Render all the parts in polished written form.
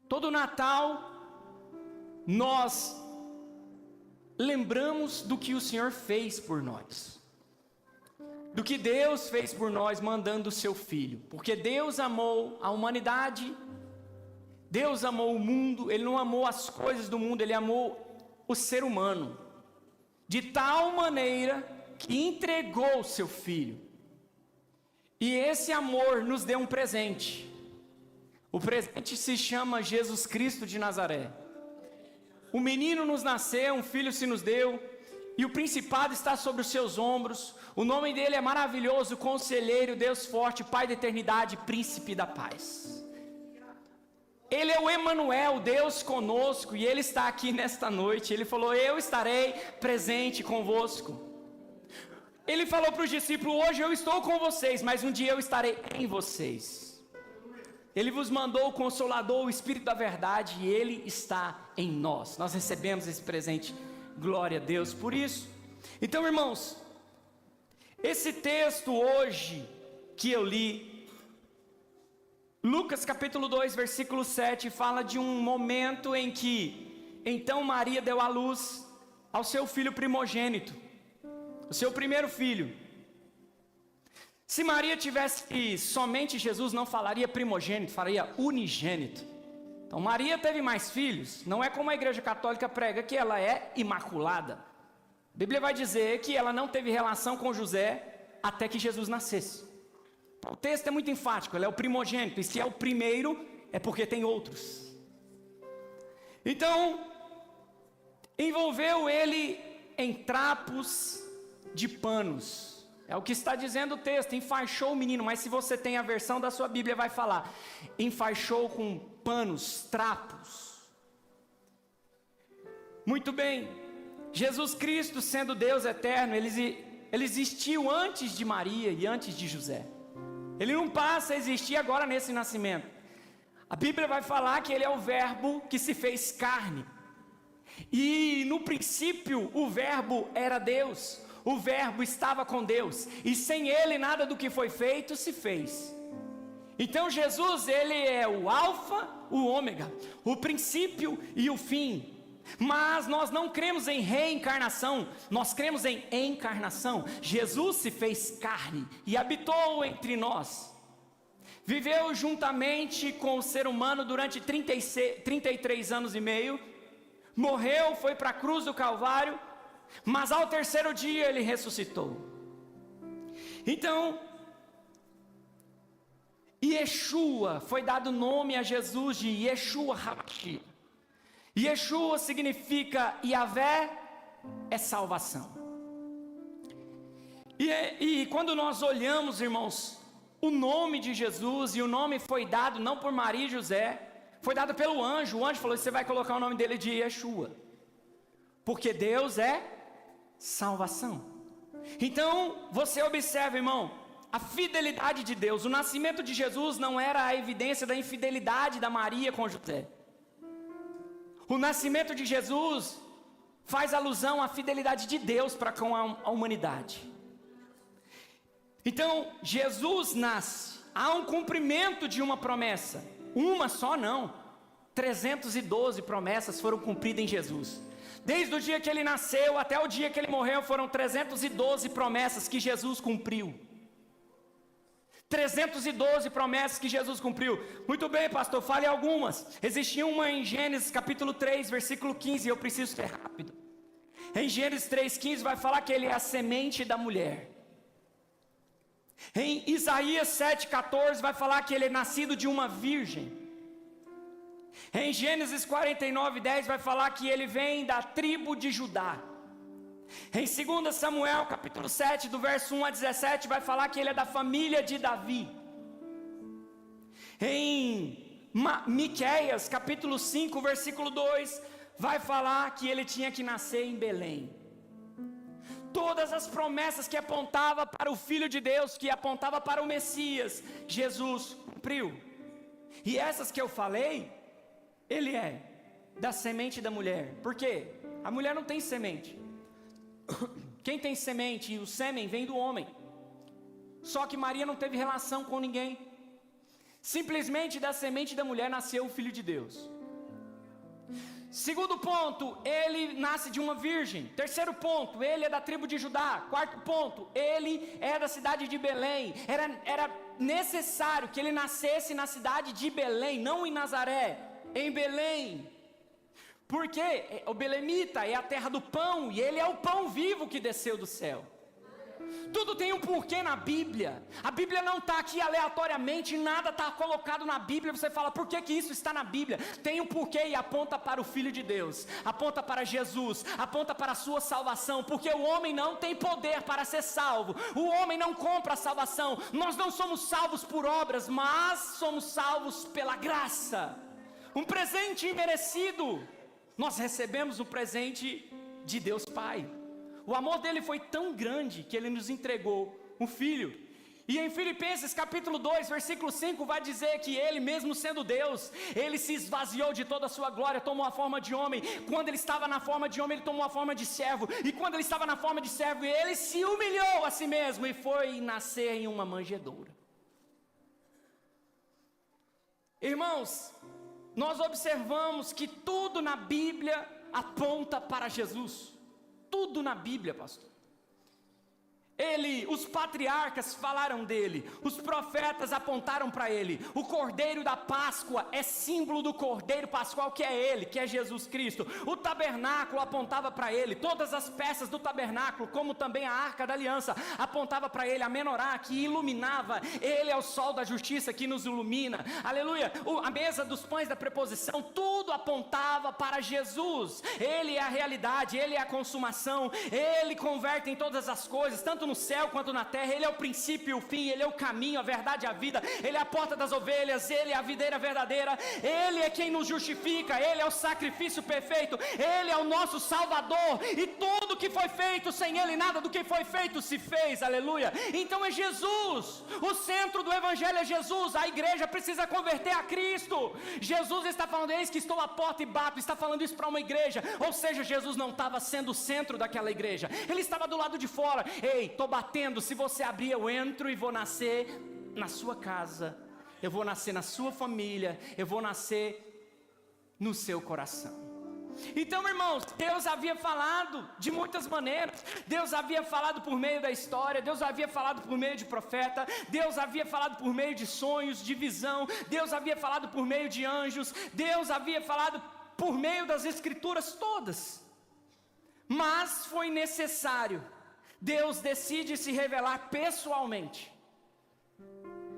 Todo Natal nós lembramos do que o Senhor fez por nós, do que Deus fez por nós mandando o seu Filho, porque Deus amou a humanidade, Deus amou o mundo, Ele não amou as coisas do mundo, Ele amou o ser humano, de tal maneira que entregou o seu Filho, e esse amor nos deu um presente. O presente se chama Jesus Cristo de Nazaré. O menino nos nasceu, um filho se nos deu, e o principado está sobre os seus ombros. O nome dele é maravilhoso, Conselheiro, Deus forte, Pai da eternidade, Príncipe da paz. Ele é o Emanuel, Deus conosco, e Ele está aqui nesta noite. Ele falou: eu estarei presente convosco. Ele falou para os discípulos: hoje eu estou com vocês, mas um dia eu estarei em vocês. Ele vos mandou o Consolador, o Espírito da verdade, e Ele está em nós. Nós recebemos esse presente, glória a Deus por isso. Então, irmãos, esse texto hoje que eu li, Lucas capítulo 2, versículo 7, fala de um momento em que, então Maria deu à luz ao seu filho primogênito, o seu primeiro filho. Se Maria tivesse somente Jesus, não falaria primogênito, falaria unigênito. Então Maria teve mais filhos, não é como a igreja católica prega que ela é imaculada. A Bíblia vai dizer que ela não teve relação com José até que Jesus nascesse. O texto é muito enfático, ele é o primogênito, e se é o primeiro, é porque tem outros. Então, envolveu ele em trapos de panos. É o que está dizendo o texto, enfaixou o menino, mas se você tem a versão da sua Bíblia, vai falar, enfaixou com panos, trapos. Muito bem, Jesus Cristo sendo Deus eterno, ele existiu antes de Maria e antes de José. Ele não passa a existir agora nesse nascimento. A Bíblia vai falar que Ele é o verbo que se fez carne. E no princípio o verbo era Deus. O verbo estava com Deus, e sem Ele nada do que foi feito se fez. Então Jesus, Ele é o alfa, o ômega, o princípio e o fim. Mas nós não cremos em reencarnação, nós cremos em encarnação. Jesus se fez carne e habitou entre nós. Viveu juntamente com o ser humano durante 33 anos e meio. Morreu, foi para a cruz do Calvário, mas ao terceiro dia ele ressuscitou. Então, Yeshua, foi dado nome a Jesus de Yeshua HaMashiach. Yeshua significa Yahvé é salvação. E quando nós olhamos, irmãos, o nome de Jesus, e o nome foi dado não por Maria e José, foi dado pelo anjo. O anjo falou: você vai colocar o nome dele de Yeshua, porque Deus é salvação. Então você observa, irmão, a fidelidade de Deus. O nascimento de Jesus não era a evidência da infidelidade da Maria com José. O nascimento de Jesus faz alusão à fidelidade de Deus para com a humanidade. Então Jesus nasce, há um cumprimento de uma promessa. Uma só não, 312 promessas foram cumpridas em Jesus. Desde o dia que ele nasceu até o dia que ele morreu, foram 312 promessas que Jesus cumpriu. 312 promessas que Jesus cumpriu. Muito bem, pastor, fale algumas. Existia uma em Gênesis capítulo 3, versículo 15, eu preciso ser rápido. Em Gênesis 3,15 vai falar que ele é a semente da mulher. Em Isaías 7,14 vai falar que ele é nascido de uma virgem. Em Gênesis 49:10 vai falar que ele vem da tribo de Judá. Em 2 Samuel capítulo 7, do verso 1 a 17, vai falar que ele é da família de Davi. Em Miqueias capítulo 5, versículo 2, vai falar que ele tinha que nascer em Belém. Todas as promessas que apontavam para o Filho de Deus, que apontava para o Messias, Jesus cumpriu. E essas que eu falei, ele é da semente da mulher. Por quê? A mulher não tem semente. Quem tem semente e o sêmen vem do homem. Só que Maria não teve relação com ninguém. Simplesmente da semente da mulher nasceu o Filho de Deus. Segundo ponto, ele nasce de uma virgem. Terceiro ponto, ele é da tribo de Judá. Quarto ponto, ele é da cidade de Belém. Era necessário que ele nascesse na cidade de Belém, não em Nazaré, em Belém. Porque o belemita é a terra do pão, e ele é o pão vivo que desceu do céu. Tudo tem um porquê na Bíblia. A Bíblia não está aqui aleatoriamente, nada está colocado na Bíblia. Você fala, por que isso está na Bíblia? Tem um porquê e aponta para o Filho de Deus, aponta para Jesus, aponta para a sua salvação. Porque o homem não tem poder para ser salvo, o homem não compra a salvação. Nós não somos salvos por obras, mas somos salvos pela graça. Um presente imerecido. Nós recebemos um presente de Deus Pai. O amor dele foi tão grande que ele nos entregou um filho. E em Filipenses capítulo 2, versículo 5, vai dizer que ele, mesmo sendo Deus, ele se esvaziou de toda a sua glória, tomou a forma de homem. Quando ele estava na forma de homem, ele tomou a forma de servo. E quando ele estava na forma de servo, ele se humilhou a si mesmo e foi nascer em uma manjedoura. Irmãos, nós observamos que tudo na Bíblia aponta para Jesus. Tudo na Bíblia, pastor. Os patriarcas falaram dele, os profetas apontaram para ele. O Cordeiro da Páscoa é símbolo do Cordeiro Pascual, que é ele, que é Jesus Cristo. O tabernáculo apontava para ele, todas as peças do tabernáculo, como também a Arca da Aliança, apontava para ele. A menorá que iluminava, ele é o sol da justiça que nos ilumina, aleluia. A mesa dos pães da preposição, tudo apontava para Jesus. Ele é a realidade, ele é a consumação, ele converte em todas as coisas, tanto no céu quanto na terra. Ele é o princípio e o fim, ele é o caminho, a verdade e a vida. Ele é a porta das ovelhas, ele é a videira verdadeira, ele é quem nos justifica, ele é o sacrifício perfeito, ele é o nosso Salvador, e tudo que foi feito, sem ele nada do que foi feito se fez, aleluia. Então é Jesus, o centro do evangelho é Jesus. A igreja precisa converter a Cristo. Jesus está falando, eis que estou à porta e bato, está falando isso para uma igreja, ou seja, Jesus não estava sendo o centro daquela igreja, ele estava do lado de fora. Ei, estou batendo, se você abrir eu entro e vou nascer na sua casa, eu vou nascer na sua família, eu vou nascer no seu coração. Então, irmãos, Deus havia falado de muitas maneiras. Deus havia falado por meio da história, Deus havia falado por meio de profeta, Deus havia falado por meio de sonhos, de visão, Deus havia falado por meio de anjos, Deus havia falado por meio das escrituras todas. Mas foi necessário, Deus decide se revelar pessoalmente.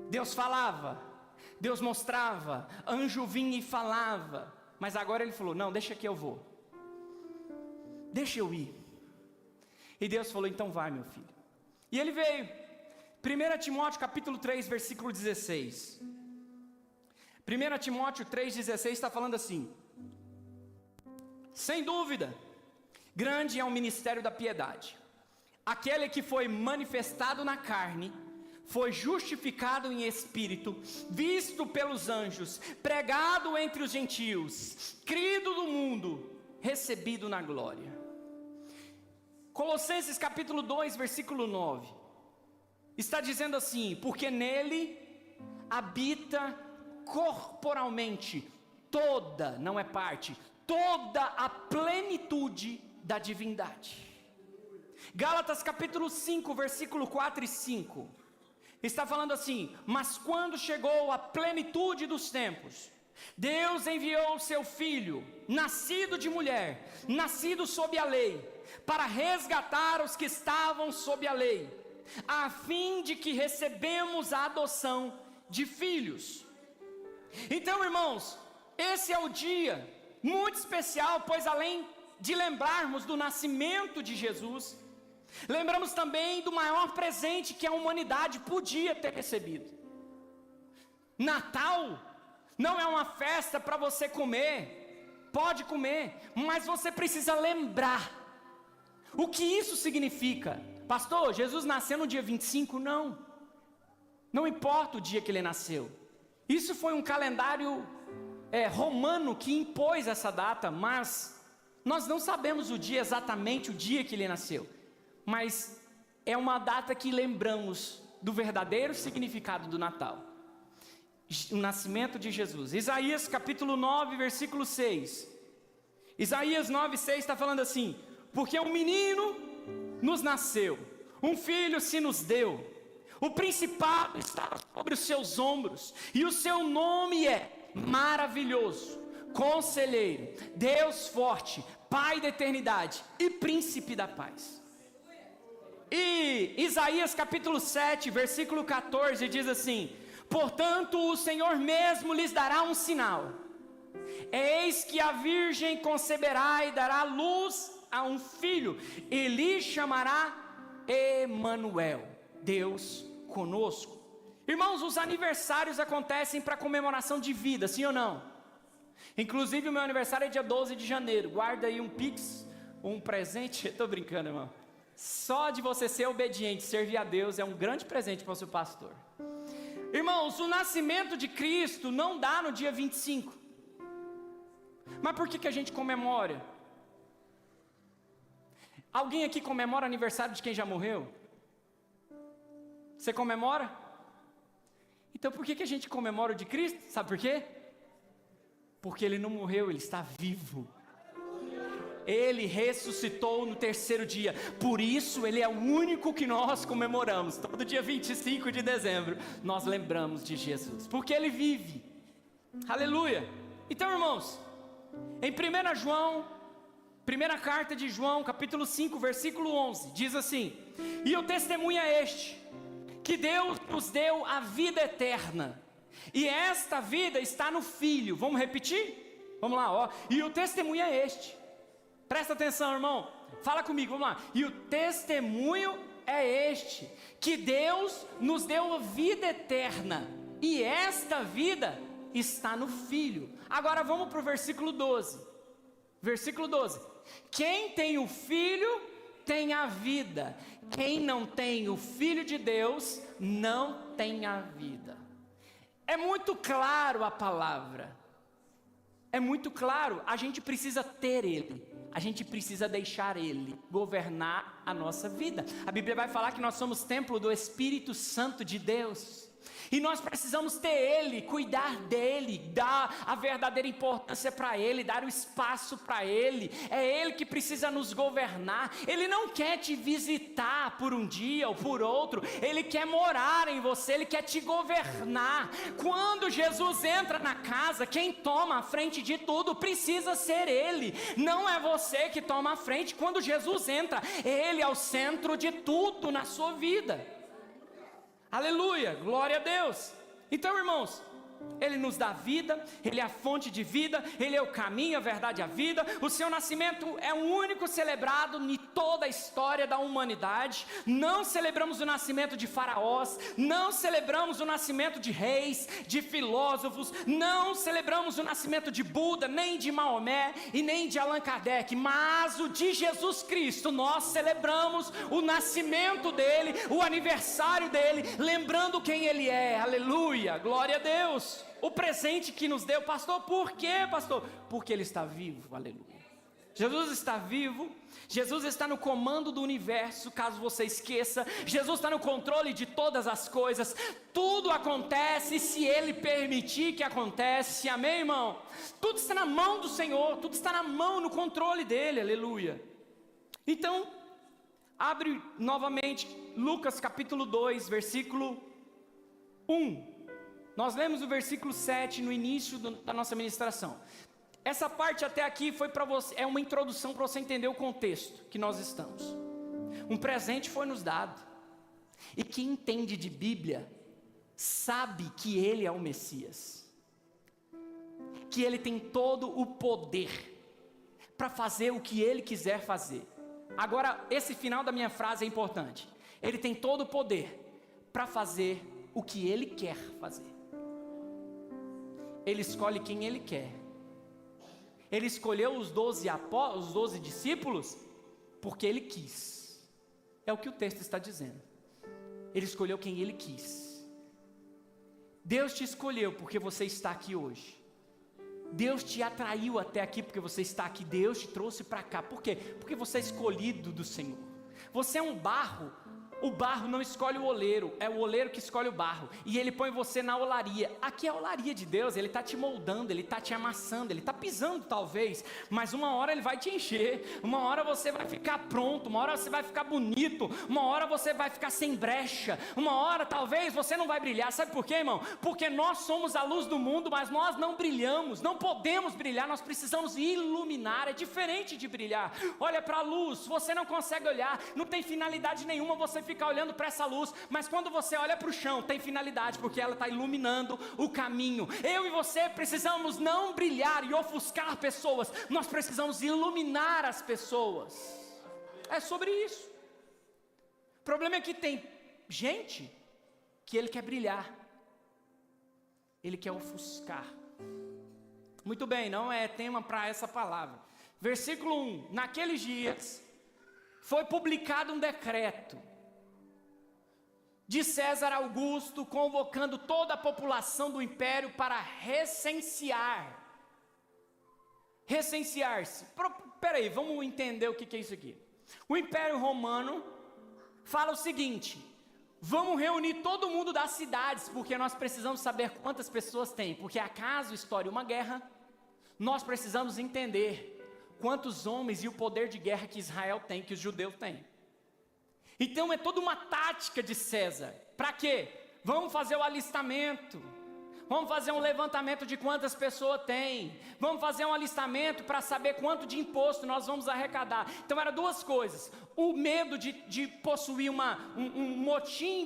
Deus falava, Deus mostrava, anjo vinha e falava, mas agora ele falou, não, deixa que eu vou, deixa eu ir. E Deus falou, então vai, meu filho. E ele veio. 1 Timóteo capítulo 3, versículo 16. 1 Timóteo 3,16 está falando assim: sem dúvida, grande é o ministério da piedade. Aquele que foi manifestado na carne, foi justificado em espírito, visto pelos anjos, pregado entre os gentios, crido do mundo, recebido na glória. Colossenses capítulo 2, versículo 9, está dizendo assim: porque nele habita corporalmente toda, não é parte, toda a plenitude da divindade. Gálatas capítulo 5, versículo 4 e 5, está falando assim: mas quando chegou a plenitude dos tempos, Deus enviou o seu Filho, nascido de mulher, nascido sob a lei, para resgatar os que estavam sob a lei, a fim de que recebemos a adoção de filhos. Então, irmãos, esse é o dia muito especial, pois além de lembrarmos do nascimento de Jesus, lembramos também do maior presente que a humanidade podia ter recebido. Natal não é uma festa para você comer, pode comer, mas você precisa lembrar o que isso significa. Pastor, Jesus nasceu no dia 25? Não importa o dia que ele nasceu. Isso foi um calendário romano que impôs essa data, mas nós não sabemos o dia, exatamente o dia que ele nasceu. Mas é uma data que lembramos do verdadeiro significado do Natal, o nascimento de Jesus. Isaías capítulo 9, versículo 6, Isaías 9:6 está falando assim: porque um menino nos nasceu, um filho se nos deu, o principado está sobre os seus ombros, e o seu nome é Maravilhoso, Conselheiro, Deus Forte, Pai da Eternidade e Príncipe da Paz. E Isaías capítulo 7, versículo 14 diz assim: portanto o Senhor mesmo lhes dará um sinal, eis que a virgem conceberá e dará luz a um filho, e lhe chamará Emanuel, Deus conosco. Irmãos, os aniversários acontecem para comemoração de vida, sim ou não? Inclusive o meu aniversário é dia 12 de janeiro, guarda aí um pix, um presente, estou brincando, irmão. Só de você ser obediente, servir a Deus é um grande presente para o seu pastor. Irmãos, o nascimento de Cristo não dá no dia 25. Mas por que a gente comemora? Alguém aqui comemora aniversário de quem já morreu? Você comemora? Então por que a gente comemora o de Cristo? Sabe por quê? Porque Ele não morreu, Ele está vivo. Ele ressuscitou no terceiro dia, por isso Ele é o único que nós comemoramos. Todo dia 25 de dezembro nós lembramos de Jesus, porque Ele vive. Aleluia. Então, irmãos, em 1 João, primeira carta de João, capítulo 5, versículo 11, diz assim: e o testemunho é este, que Deus nos deu a vida eterna, e esta vida está no Filho. Vamos repetir? Vamos lá, ó. E o testemunho é este. Presta atenção, irmão. Fala comigo, vamos lá. E o testemunho é este, que Deus nos deu a vida eterna, e esta vida está no Filho. Agora vamos para o versículo 12. Versículo 12. Quem tem o Filho tem a vida. Quem não tem o Filho de Deus não tem a vida. É muito claro a palavra. É muito claro, a gente precisa ter Ele, a gente precisa deixar Ele governar a nossa vida. A Bíblia vai falar que nós somos templo do Espírito Santo de Deus, e nós precisamos ter Ele, cuidar dEle, dar a verdadeira importância para Ele, dar o espaço para Ele. É Ele que precisa nos governar. Ele não quer te visitar por um dia ou por outro, Ele quer morar em você, Ele quer te governar. Quando Jesus entra na casa, quem toma a frente de tudo precisa ser Ele, não é você que toma a frente. Quando Jesus entra, Ele é o centro de tudo na sua vida. Aleluia, glória a Deus. Então, irmãos, Ele nos dá vida, Ele é a fonte de vida, Ele é o caminho, a verdade e a vida. O seu nascimento é o único celebrado em toda a história da humanidade. Não celebramos o nascimento de faraós, não celebramos o nascimento de reis, de filósofos, não celebramos o nascimento de Buda, nem de Maomé e nem de Allan Kardec, mas o de Jesus Cristo. Nós celebramos o nascimento dele, o aniversário dele, lembrando quem Ele é. Aleluia, glória a Deus. O presente que nos deu. Pastor, por quê, pastor? Porque Ele está vivo, aleluia. Jesus está vivo, Jesus está no comando do universo, caso você esqueça. Jesus está no controle de todas as coisas. Tudo acontece se Ele permitir que acontece, amém, irmão? Tudo está na mão do Senhor, tudo está na mão, no controle dEle, aleluia. Então, abre novamente Lucas capítulo 2, versículo 1. Nós lemos o versículo 7 no início da nossa ministração. Essa parte até aqui foi para você, é uma introdução para você entender o contexto que nós estamos. Um presente foi nos dado, e quem entende de Bíblia sabe que Ele é o Messias, que Ele tem todo o poder para fazer o que Ele quiser fazer. Agora, esse final da minha frase é importante. Ele tem todo o poder para fazer o que Ele quer fazer. Ele escolhe quem Ele quer. Ele escolheu os 12 discípulos porque Ele quis. É o que o texto está dizendo. Ele escolheu quem Ele quis. Deus te escolheu porque você está aqui hoje. Deus te atraiu até aqui porque você está aqui. Deus te trouxe para cá. Por quê? Porque você é escolhido do Senhor. Você é um barro O barro não escolhe o oleiro, é o oleiro que escolhe o barro. E ele põe você na olaria. Aqui é a olaria de Deus, ele está te moldando, ele está te amassando, ele está pisando talvez, mas uma hora ele vai te encher, uma hora você vai ficar pronto, uma hora você vai ficar bonito, uma hora você vai ficar sem brecha, uma hora talvez você não vai brilhar. Sabe por quê, irmão? Porque nós somos a luz do mundo, mas nós não brilhamos, não podemos brilhar, nós precisamos iluminar. É diferente de brilhar. Olha para a luz, você não consegue olhar, não tem finalidade nenhuma você ficar olhando para essa luz, mas quando você olha para o chão, tem finalidade, porque ela está iluminando o caminho. Eu e você precisamos não brilhar e ofuscar pessoas, nós precisamos iluminar as pessoas. É sobre isso. O problema é que tem gente que ele quer brilhar, ele quer ofuscar. Muito bem, não é tema para essa palavra. Versículo 1: naqueles dias foi publicado um decreto de César Augusto, convocando toda a população do império para recensear-se. Peraí, vamos entender o que é isso aqui. O Império Romano fala o seguinte: vamos reunir todo mundo das cidades, porque nós precisamos saber quantas pessoas tem, porque acaso estoure uma guerra, nós precisamos entender quantos homens e o poder de guerra que Israel tem, que os judeus têm. Então é toda uma tática de César. Para quê? Vamos fazer o alistamento, vamos fazer um levantamento de quantas pessoas tem, vamos fazer um alistamento para saber quanto de imposto nós vamos arrecadar. Então eram duas coisas: o medo de possuir um motim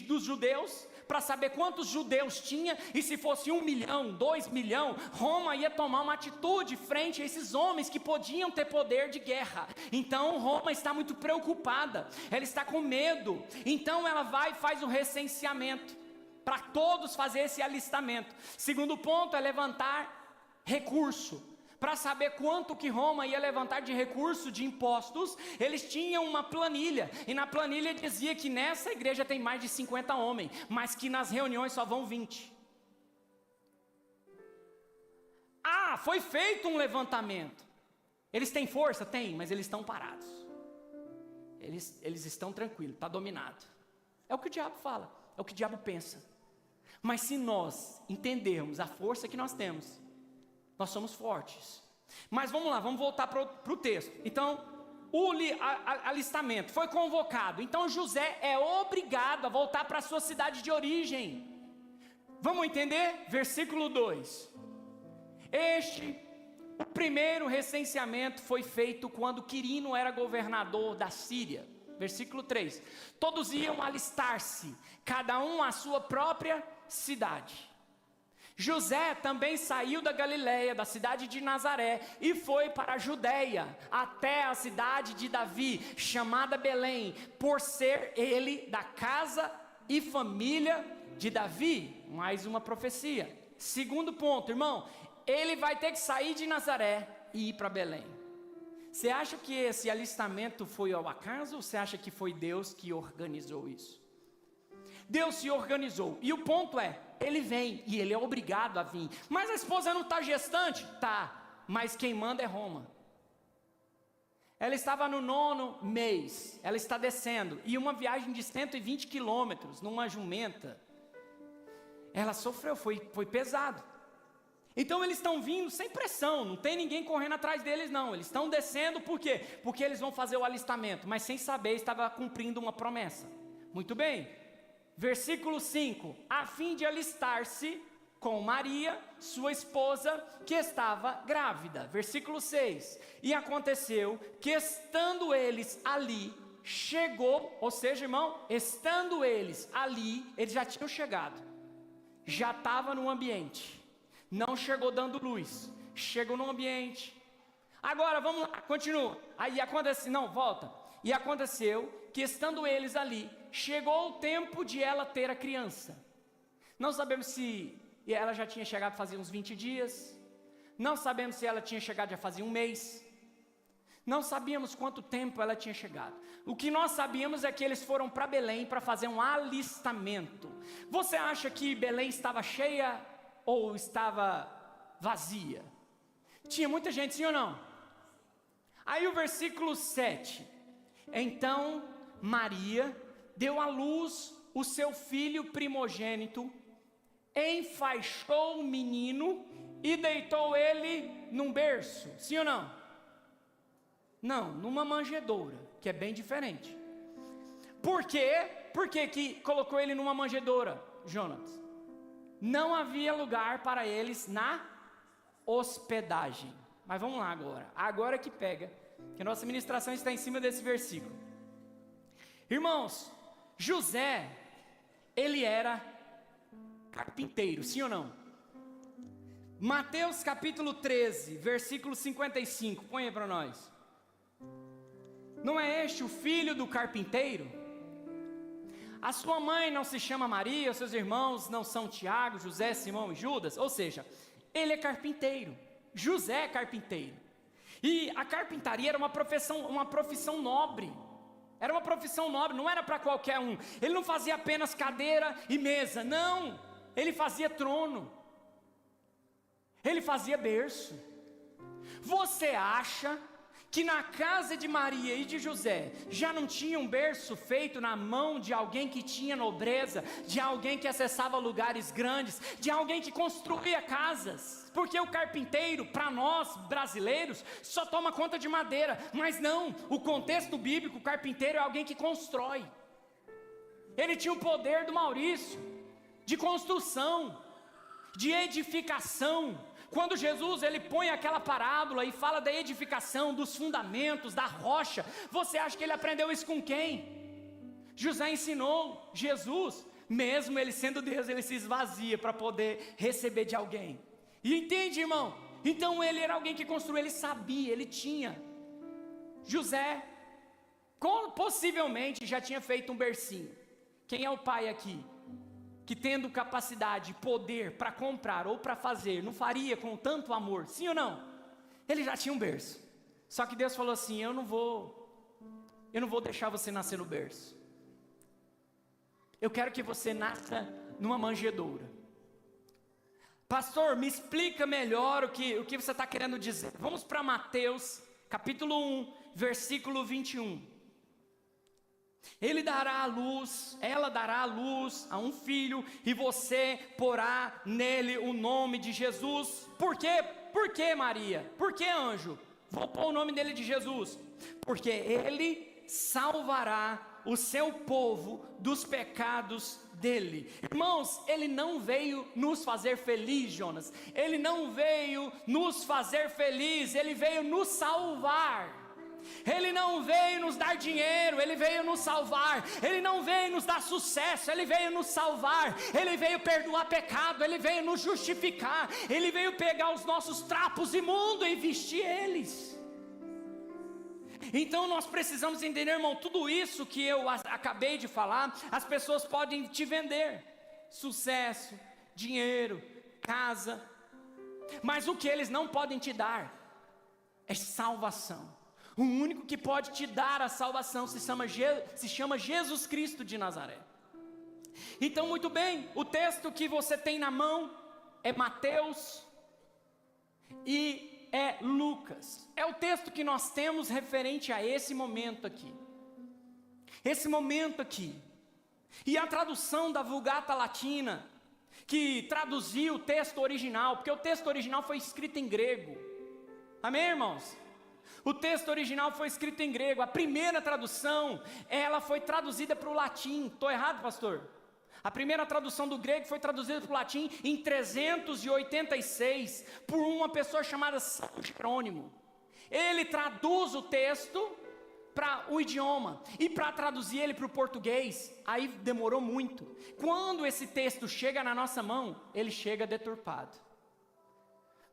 dos judeus, para saber quantos judeus tinha, e se fosse 1 milhão, 2 milhões, Roma ia tomar uma atitude frente a esses homens que podiam ter poder de guerra. Então Roma está muito preocupada, ela está com medo, então ela vai e faz o recenseamento, para todos fazer esse alistamento. Segundo ponto é levantar recurso, para saber quanto que Roma ia levantar de recurso, de impostos. Eles tinham uma planilha, e na planilha dizia que nessa igreja tem mais de 50 homens, mas que nas reuniões só vão 20. Ah, foi feito um levantamento. Eles têm força? Tem, mas eles estão parados. Eles estão tranquilos, está dominado. É o que o diabo fala, é o que o diabo pensa. Mas se nós entendermos a força que nós temos, nós somos fortes. Mas vamos lá, vamos voltar para o texto. Então, o alistamento foi convocado. Então José é obrigado a voltar para a sua cidade de origem. Vamos entender? Versículo 2. O primeiro recenseamento foi feito quando Quirino era governador da Síria. Versículo 3. Todos iam alistar-se, cada um à sua própria cidade. José também saiu da Galileia, da cidade de Nazaré, e foi para a Judeia, até a cidade de Davi, chamada Belém, por ser ele da casa e família de Davi. Mais uma profecia. Segundo ponto, irmão, ele vai ter que sair de Nazaré e ir para Belém. Você acha que esse alistamento foi ao acaso, ou você acha que foi Deus que organizou isso? Deus se organizou, e o ponto é, ele vem, e ele é obrigado a vir. Mas a esposa não está gestante? Tá, mas quem manda é Roma. Ela estava no 9º mês, ela está descendo, e uma viagem de 120 quilômetros, numa jumenta, ela sofreu, foi pesado. Então eles estão vindo sem pressão, não tem ninguém correndo atrás deles não, eles estão descendo, por quê? Porque eles vão fazer o alistamento, mas sem saber, estava cumprindo uma promessa. Muito bem. Versículo 5, a fim de alistar-se com Maria, sua esposa, que estava grávida. Versículo 6, e aconteceu que estando eles ali, chegou, ou seja, irmão, estando eles ali, eles já tinham chegado, já estava no ambiente, não chegou dando luz, chegou no ambiente. Agora, vamos lá, continua, aí acontece, não, volta, e aconteceu que estando eles ali, chegou o tempo de ela ter a criança. Não sabemos se ela já tinha chegado fazia uns 20 dias, não sabemos se ela tinha chegado já fazia um mês, não sabíamos quanto tempo ela tinha chegado. O que nós sabíamos é que eles foram para Belém para fazer um alistamento. Você acha que Belém estava cheia ou estava vazia? Tinha muita gente, sim ou não? Aí o versículo 7, então Maria deu à luz o seu filho primogênito, enfaixou o menino e deitou ele num berço. Sim ou não? Não, numa manjedoura, que é bem diferente. Por quê? Por que colocou ele numa manjedoura, Jonas? Não havia lugar para eles na hospedagem. Mas vamos lá agora. Agora que pega, que a nossa ministração está em cima desse versículo. Irmãos, José, ele era carpinteiro, sim ou não? Mateus capítulo 13, versículo 55, põe aí para nós. Não é este o filho do carpinteiro? A sua mãe não se chama Maria, os seus irmãos não são Tiago, José, Simão e Judas? Ou seja, ele é carpinteiro, José é carpinteiro. E a carpintaria era uma profissão nobre. Era uma profissão nobre, não era para qualquer um. Ele não fazia apenas cadeira e mesa, não. Ele fazia trono. Ele fazia berço. Você acha que na casa de Maria e de José já não tinha um berço feito na mão de alguém que tinha nobreza, de alguém que acessava lugares grandes, de alguém que construía casas? Porque o carpinteiro, para nós brasileiros, só toma conta de madeira. Mas não, o contexto bíblico, o carpinteiro é alguém que constrói. Ele tinha o poder do Maurício, de construção, de edificação. Quando Jesus ele põe aquela parábola e fala da edificação, dos fundamentos, da rocha, você acha que ele aprendeu isso com quem? José ensinou. Jesus, mesmo ele sendo Deus, ele se esvazia para poder receber de alguém. E entende, irmão? Então ele era alguém que construiu, ele sabia, ele tinha. José possivelmente já tinha feito um bercinho. Quem é o pai aqui? Que tendo capacidade, poder para comprar ou para fazer, não faria com tanto amor, sim ou não? Ele já tinha um berço. Só que Deus falou assim: eu não vou deixar você nascer no berço. Eu quero que você nasça numa manjedoura. Pastor, me explica melhor o que você está querendo dizer. Vamos para Mateus capítulo 1, versículo 21. Ela dará à luz a um filho, e você porá nele o nome de Jesus. Por quê? Por que, Maria? Por que, anjo? Vou pôr o nome dele de Jesus. Porque ele salvará o seu povo dos pecados dele. Irmãos, ele não veio nos fazer feliz, Jonas. Ele não veio nos fazer feliz, ele veio nos salvar. Ele não veio nos dar dinheiro, ele veio nos salvar. Ele não veio nos dar sucesso, ele veio nos salvar. Ele veio perdoar pecado, ele veio nos justificar. Ele veio pegar os nossos trapos imundos e vestir eles. Então nós precisamos entender, irmão, tudo isso que eu acabei de falar, as pessoas podem te vender: sucesso, dinheiro, casa. Mas o que eles não podem te dar é salvação. O único que pode te dar a salvação se chama Jesus Cristo de Nazaré. Então, muito bem, o texto que você tem na mão é Mateus e é Lucas. É o texto que nós temos referente a esse momento aqui. Esse momento aqui. E a tradução da Vulgata Latina, que traduziu o texto original, porque o texto original foi escrito em grego. Amém, irmãos? O texto original foi escrito em grego. A primeira tradução, ela foi traduzida para o latim. Estou errado, pastor? A primeira tradução do grego foi traduzida para o latim em 386 por uma pessoa chamada São Jerônimo. Ele traduz o texto para o idioma, e para traduzir ele para o português, aí demorou muito. Quando esse texto chega na nossa mão, ele chega deturpado.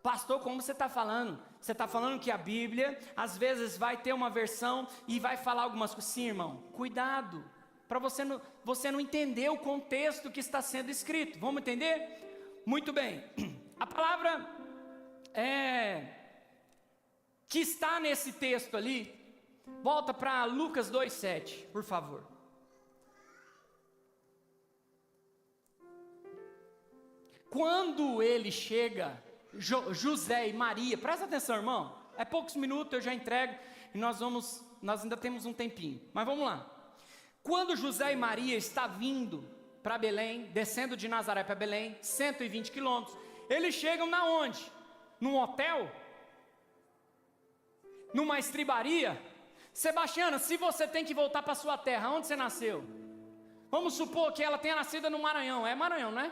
Pastor, como você está falando? Você está falando que a Bíblia, às vezes vai ter uma versão e vai falar algumas coisas. Sim, irmão, cuidado, para você não entender o contexto que está sendo escrito. Vamos entender? Muito bem. A palavra que está nesse texto ali, volta para Lucas 2,7, por favor. Quando ele chega, José e Maria, presta atenção, irmão, é poucos minutos, eu já entrego, e nós ainda temos um tempinho, mas vamos lá. Quando José e Maria estão vindo para Belém, descendo de Nazaré para Belém, 120 quilômetros, eles chegam na onde? Num hotel? Numa estribaria? Sebastiana, se você tem que voltar para sua terra, onde você nasceu? Vamos supor que ela tenha nascido no Maranhão, é Maranhão, né?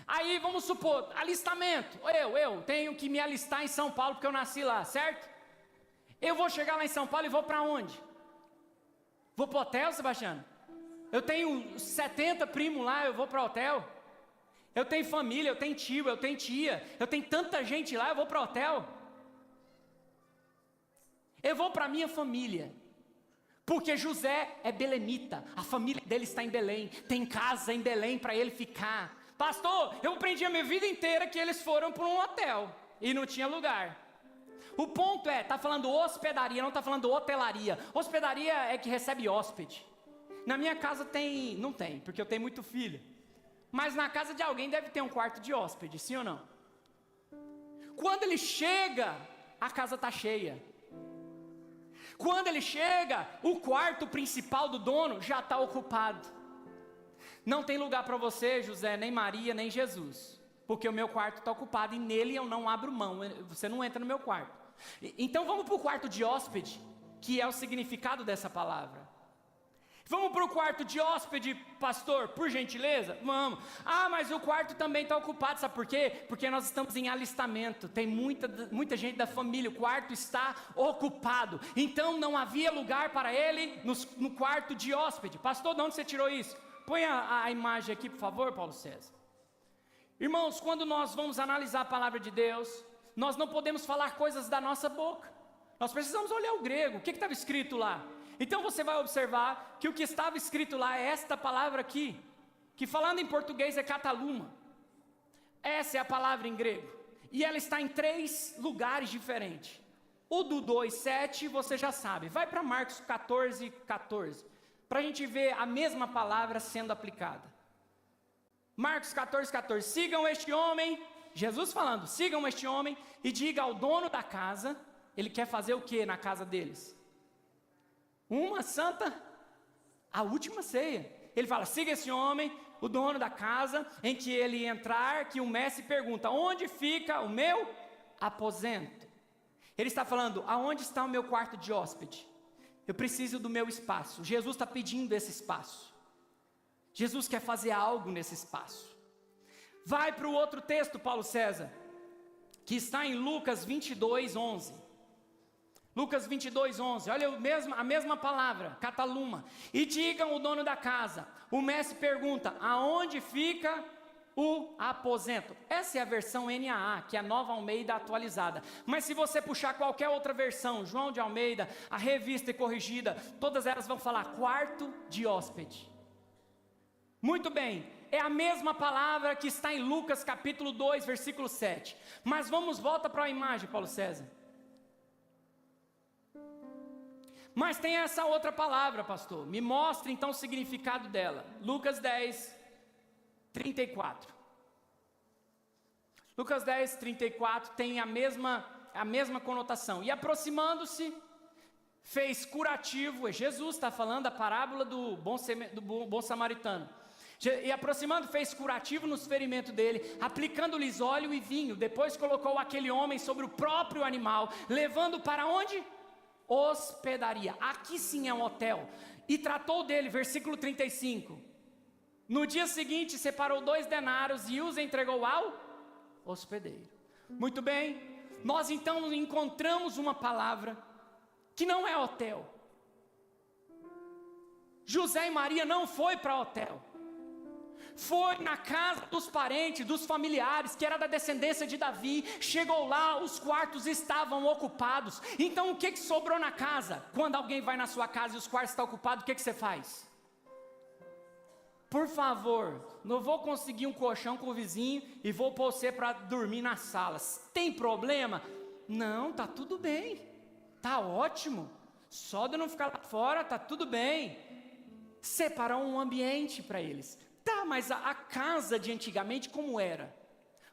Aí vamos supor, alistamento, eu tenho que me alistar em São Paulo porque eu nasci lá, certo? Eu vou chegar lá em São Paulo e vou para onde? Vou para o hotel, Sebastiana? Eu tenho 70 primos lá, eu vou para o hotel? Eu tenho família, eu tenho tio, eu tenho tia, eu tenho tanta gente lá, eu vou para o hotel? Eu vou para a minha família, porque José é belemita, a família dele está em Belém, tem casa em Belém para ele ficar. Pastor, eu aprendi a minha vida inteira que eles foram para um hotel e não tinha lugar. O ponto é, está falando hospedaria, não está falando hotelaria. Hospedaria é que recebe hóspede. Na minha casa não tem, porque eu tenho muito filho. Mas na casa de alguém deve ter um quarto de hóspede, sim ou não? Quando ele chega, a casa está cheia. Quando ele chega, o quarto principal do dono já está ocupado. Não tem lugar para você, José, nem Maria, nem Jesus, porque o meu quarto está ocupado e nele eu não abro mão, você não entra no meu quarto. Então vamos para o quarto de hóspede, que é o significado dessa palavra. Vamos para o quarto de hóspede, pastor, por gentileza? Vamos. Ah, mas o quarto também está ocupado, sabe por quê? Porque nós estamos em alistamento, tem muita gente da família, o quarto está ocupado. Então não havia lugar para ele no quarto de hóspede. Pastor, de onde você tirou isso? Põe a imagem aqui, por favor, Paulo César. Irmãos, quando nós vamos analisar a palavra de Deus, nós não podemos falar coisas da nossa boca. Nós precisamos olhar o grego, o que estava escrito lá? Então você vai observar que o que estava escrito lá é esta palavra aqui, que falando em português é kataluma. Essa é a palavra em grego. E ela está em 3 lugares diferentes. O do 2:7 você já sabe. Vai para Marcos 14:14. Para a gente ver a mesma palavra sendo aplicada. Marcos 14:14. Sigam este homem, Jesus falando, sigam este homem e diga ao dono da casa, ele quer fazer o que na casa deles? Uma santa, a última ceia. Ele fala, siga esse homem, o dono da casa, em que ele entrar, que o mestre pergunta, onde fica o meu aposento? Ele está falando, aonde está o meu quarto de hóspede? Eu preciso do meu espaço. Jesus está pedindo esse espaço. Jesus quer fazer algo nesse espaço. Vai para o outro texto, Paulo César, que está em Lucas 22:11. Lucas 22:11, olha a mesma palavra, kataluma. E digam o dono da casa, o mestre pergunta, aonde fica o aposento? Essa é a versão NAA, que é a Nova Almeida atualizada. Mas se você puxar qualquer outra versão, João de Almeida, a revista e corrigida, todas elas vão falar quarto de hóspede. Muito bem, é a mesma palavra que está em Lucas capítulo 2, versículo 7. Mas volta para a imagem, Paulo César. Mas tem essa outra palavra, pastor. Me mostre então o significado dela. Lucas 10:34. Lucas 10:34 tem a mesma conotação. E aproximando-se, fez curativo. Jesus está falando a parábola do bom samaritano. E aproximando, fez curativo nos ferimentos dele, aplicando-lhes óleo e vinho. Depois colocou aquele homem sobre o próprio animal, levando para onde? Hospedaria. Aqui sim é um hotel. E tratou dele, versículo 35. No dia seguinte separou 2 denários e os entregou ao hospedeiro. Muito bem, nós então encontramos uma palavra que não é hotel. José e Maria não foi para hotel. Foi na casa dos parentes, dos familiares, que era da descendência de Davi. Chegou lá, os quartos estavam ocupados. Então o que sobrou na casa? Quando alguém vai na sua casa e os quartos estão ocupados, o que você faz? Por favor, não vou conseguir um colchão com o vizinho e vou pôr você para dormir nas salas. Tem problema? Não, tá tudo bem. Tá ótimo. Só de não ficar lá fora, tá tudo bem. Separou um ambiente para eles. Tá, mas a casa de antigamente como era?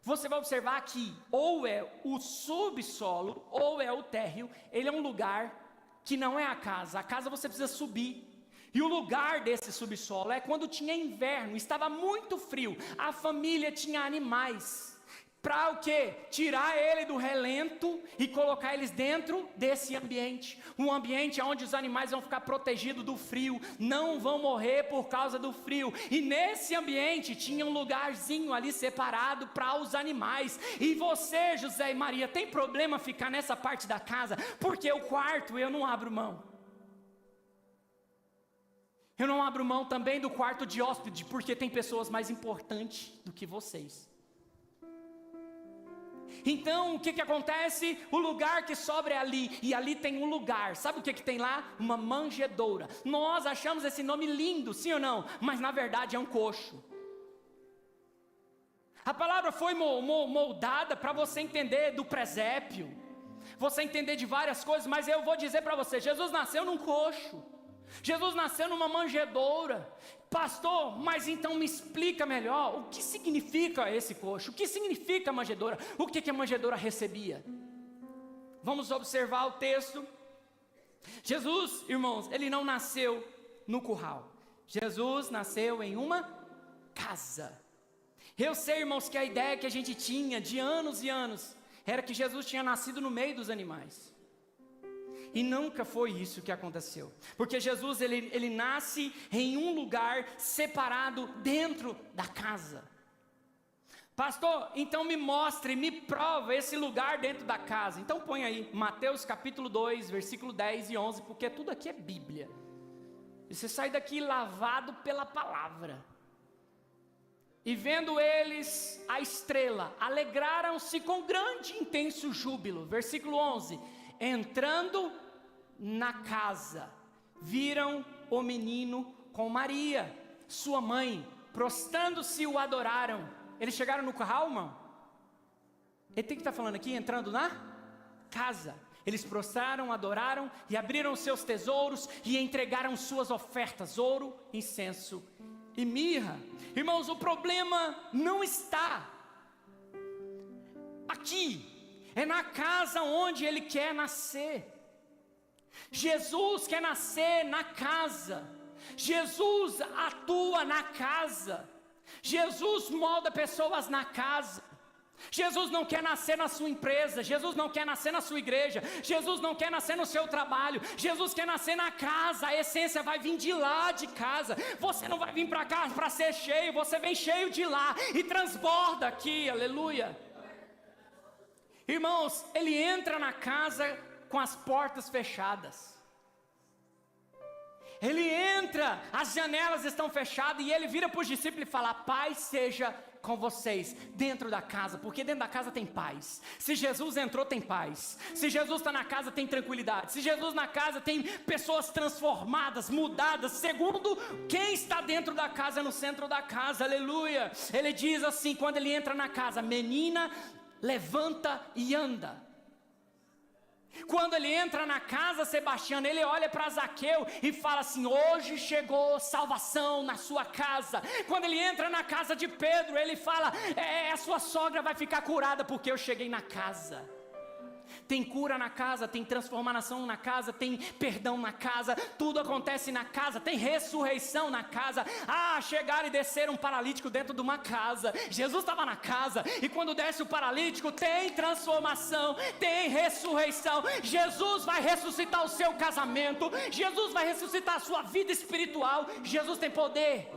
Você vai observar que ou é o subsolo ou é o térreo. Ele é um lugar que não é a casa. A casa você precisa subir. E o lugar desse subsolo é quando tinha inverno, estava muito frio, a família tinha animais. Para o quê? Tirar ele do relento e colocar eles dentro desse ambiente. Um ambiente onde os animais vão ficar protegidos do frio, não vão morrer por causa do frio. E nesse ambiente tinha um lugarzinho ali separado para os animais. E você, José e Maria, tem problema ficar nessa parte da casa? Porque o quarto eu não abro mão. Eu não abro mão também do quarto de hóspede, porque tem pessoas mais importantes do que vocês. Então, o que acontece? O lugar que sobra é ali, e ali tem um lugar, sabe o que tem lá? Uma manjedoura. Nós achamos esse nome lindo, sim ou não? Mas na verdade é um coxo. A palavra foi moldada para você entender do presépio, você entender de várias coisas, mas eu vou dizer para você, Jesus nasceu num coxo. Jesus nasceu numa manjedoura. Pastor, mas então me explica melhor, o que significa esse coxo? O que significa a manjedoura? O que a manjedoura recebia? Vamos observar o texto. Jesus, irmãos, ele não nasceu no curral. Jesus nasceu em uma casa. Eu sei, irmãos, que a ideia que a gente tinha de anos e anos era que Jesus tinha nascido no meio dos animais. E nunca foi isso que aconteceu, porque Jesus ele nasce em um lugar separado dentro da casa. Pastor, então me mostre, me prova esse lugar dentro da casa. Então põe aí, Mateus capítulo 2, versículo 10 e 11, porque tudo aqui é Bíblia. E você sai daqui lavado pela palavra. E vendo eles a estrela, alegraram-se com grande e intenso júbilo. Versículo 11, entrando na casa, viram o menino com Maria, sua mãe, prostrando-se o adoraram. Eles chegaram no curral, irmão? Ele tem que estar falando aqui, entrando na casa. Eles prostraram, adoraram e abriram seus tesouros e entregaram suas ofertas, ouro, incenso e mirra. Irmãos, o problema não está aqui, é na casa onde ele quer nascer. Jesus quer nascer na casa. Jesus atua na casa. Jesus molda pessoas na casa. Jesus não quer nascer na sua empresa. Jesus não quer nascer na sua igreja. Jesus não quer nascer no seu trabalho. Jesus quer nascer na casa. A essência vai vir de lá de casa. Você não vai vir para cá para ser cheio. Você vem cheio de lá e transborda aqui, aleluia. Irmãos, ele entra na casa com as portas fechadas. Ele entra, as janelas estão fechadas e ele vira para os discípulos e fala: paz seja com vocês dentro da casa, porque dentro da casa tem paz. Se Jesus entrou, tem paz. Se Jesus está na casa, tem tranquilidade. Se Jesus na casa, tem pessoas transformadas, mudadas, segundo quem está dentro da casa, no centro da casa, aleluia. Ele diz assim, quando ele entra na casa: menina, levanta e anda. Quando ele entra na casa, Sebastião, ele olha para Zaqueu e fala assim: hoje chegou salvação na sua casa. Quando ele entra na casa de Pedro, ele fala: a sua sogra vai ficar curada porque eu cheguei na casa. Tem cura na casa, tem transformação na casa, tem perdão na casa, tudo acontece na casa, tem ressurreição na casa. Chegaram e desceram um paralítico dentro de uma casa. Jesus estava na casa, e quando desce o paralítico, tem transformação, tem ressurreição. Jesus vai ressuscitar o seu casamento, Jesus vai ressuscitar a sua vida espiritual. Jesus tem poder.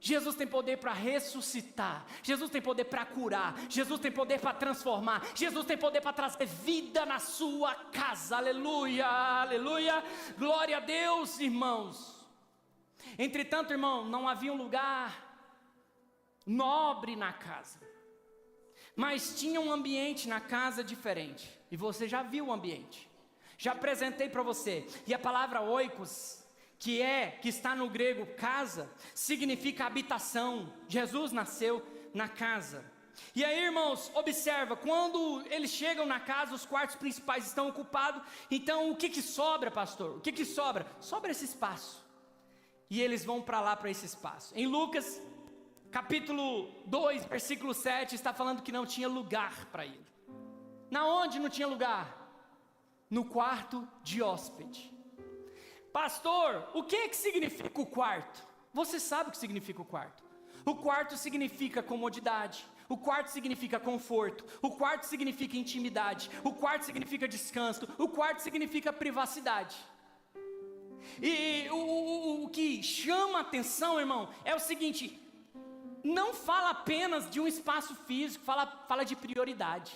Jesus tem poder para ressuscitar. Jesus tem poder para curar. Jesus tem poder para transformar. Jesus tem poder para trazer vida na sua casa. Aleluia, aleluia. Glória a Deus, irmãos. Entretanto, irmão, não havia um lugar nobre na casa, mas tinha um ambiente na casa diferente. E você já viu o ambiente. Já apresentei para você. E a palavra oikos, que está no grego casa, significa habitação. Jesus nasceu na casa. E aí, irmãos, observa, quando eles chegam na casa, os quartos principais estão ocupados. Então o que sobra, pastor? O que sobra? Sobra esse espaço. E eles vão para lá, para esse espaço. Em Lucas capítulo 2, versículo 7, está falando que não tinha lugar para ele. Na onde não tinha lugar? No quarto de hóspede. Pastor, o que significa o quarto? Você sabe o que significa o quarto. O quarto significa comodidade. O quarto significa conforto. O quarto significa intimidade. O quarto significa descanso. O quarto significa privacidade. E o que chama a atenção, irmão, é o seguinte: não fala apenas de um espaço físico, fala de prioridade.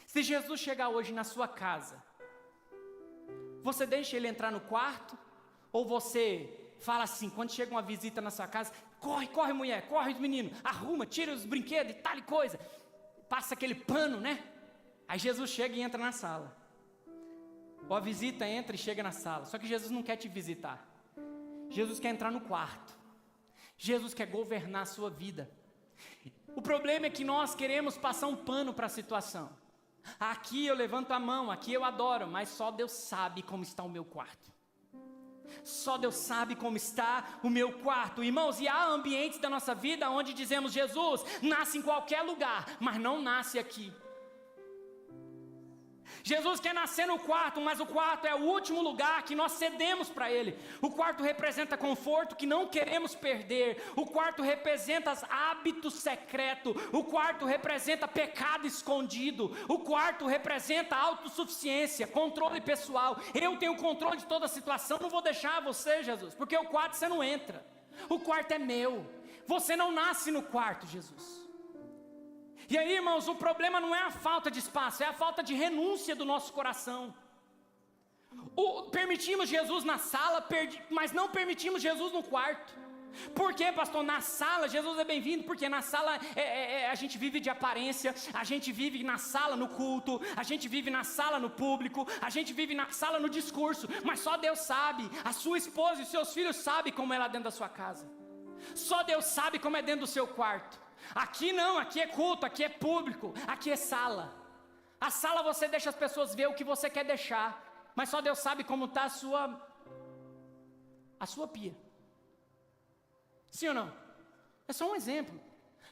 Se Jesus chegar hoje na sua casa, você deixa ele entrar no quarto? Ou você fala assim, quando chega uma visita na sua casa, corre mulher, corre menino, arruma, tira os brinquedos e tal e coisa, passa aquele pano, né? Aí Jesus chega e entra na sala. Ou a visita entra e chega na sala. Só que Jesus não quer te visitar. Jesus quer entrar no quarto. Jesus quer governar a sua vida. O problema é que nós queremos passar um pano para a situação. Aqui eu levanto a mão, aqui eu adoro, mas só Deus sabe como está o meu quarto. Só Deus sabe como está o meu quarto. Irmãos, e há ambientes da nossa vida onde dizemos: Jesus nasce em qualquer lugar, mas não nasce aqui. Jesus quer nascer no quarto, mas o quarto é o último lugar que nós cedemos para Ele. O quarto representa conforto que não queremos perder. O quarto representa hábito secreto. O quarto representa pecado escondido. O quarto representa autossuficiência, controle pessoal. Eu tenho controle de toda a situação, não vou deixar você, Jesus, porque o quarto você não entra. O quarto é meu. Você não nasce no quarto, Jesus. E aí, irmãos, o problema não é a falta de espaço, é a falta de renúncia do nosso coração. Permitimos Jesus na sala, mas não permitimos Jesus no quarto. Por quê, pastor? Na sala Jesus é bem-vindo, porque na sala a gente vive de aparência, a gente vive na sala no culto, a gente vive na sala no público, a gente vive na sala no discurso, mas só Deus sabe, a sua esposa e os seus filhos sabem como é lá dentro da sua casa. Só Deus sabe como é dentro do seu quarto. Aqui não, aqui é culto, aqui é público, aqui é sala. A sala você deixa as pessoas ver o que você quer deixar, mas só Deus sabe como está a sua pia. Sim ou não? É só um exemplo.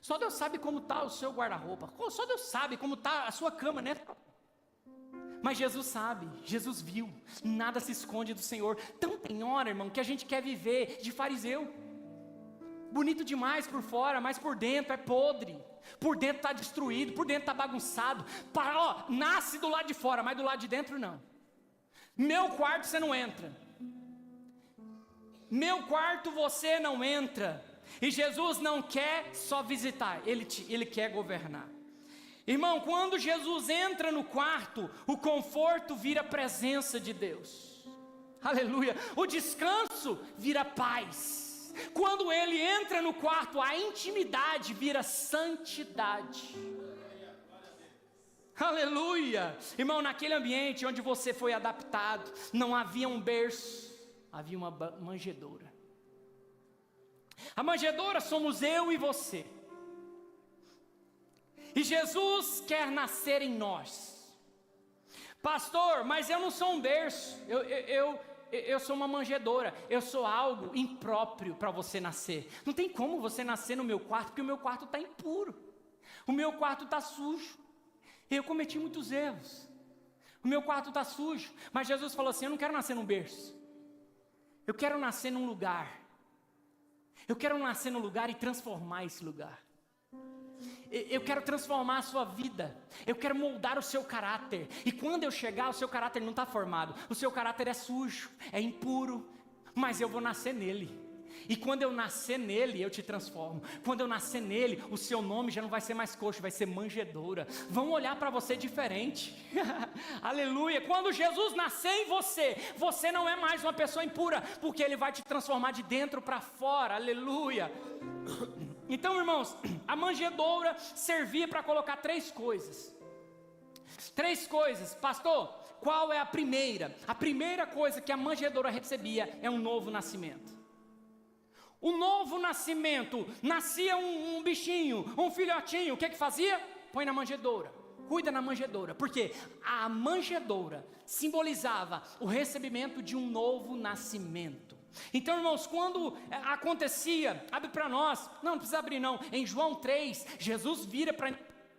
Só Deus sabe como está o seu guarda-roupa. Só Deus sabe como está a sua cama, né? Mas Jesus sabe, Jesus viu. Nada se esconde do Senhor. Então tem hora, irmão, que a gente quer viver de fariseu. Bonito demais por fora, mas por dentro é podre. Por dentro está destruído, por dentro está bagunçado. Nasce do lado de fora, mas do lado de dentro não. Meu quarto você não entra. Meu quarto você não entra. E Jesus não quer só visitar, Ele quer governar. Irmão, quando Jesus entra no quarto, o conforto vira presença de Deus. Aleluia. O descanso vira paz. Quando Ele entra no quarto, a intimidade vira santidade. Aleluia. Irmão, naquele ambiente onde você foi adaptado, não havia um berço, havia uma manjedoura. A manjedoura somos eu e você. E Jesus quer nascer em nós. Pastor, mas eu não sou um berço, eu sou uma manjedoura, eu sou algo impróprio para você nascer. Não tem como você nascer no meu quarto, porque o meu quarto está impuro. O meu quarto está sujo. Eu cometi muitos erros. O meu quarto está sujo. Mas Jesus falou assim: eu não quero nascer num berço. Eu quero nascer num lugar. Eu quero nascer num lugar e transformar esse lugar. Eu quero transformar a sua vida. Eu quero moldar o seu caráter. E quando eu chegar, o seu caráter não está formado. O seu caráter é sujo, é impuro. Mas eu vou nascer nele. E quando eu nascer nele, eu te transformo. Quando eu nascer nele, o seu nome já não vai ser mais coxo, vai ser manjedoura. Vão olhar para você diferente. Aleluia. Quando Jesus nascer em você, você não é mais uma pessoa impura, porque Ele vai te transformar de dentro para fora. Aleluia. Então, irmãos, a manjedoura servia para colocar 3 coisas. 3 coisas. Pastor, qual é a primeira? A primeira coisa que a manjedoura recebia é um novo nascimento. O novo nascimento, nascia um bichinho, um filhotinho, o que fazia? Põe na manjedoura, cuida na manjedoura, porque a manjedoura simbolizava o recebimento de um novo nascimento. Então, irmãos, quando acontecia, abre para nós, não precisa abrir não, em João 3, Jesus vira para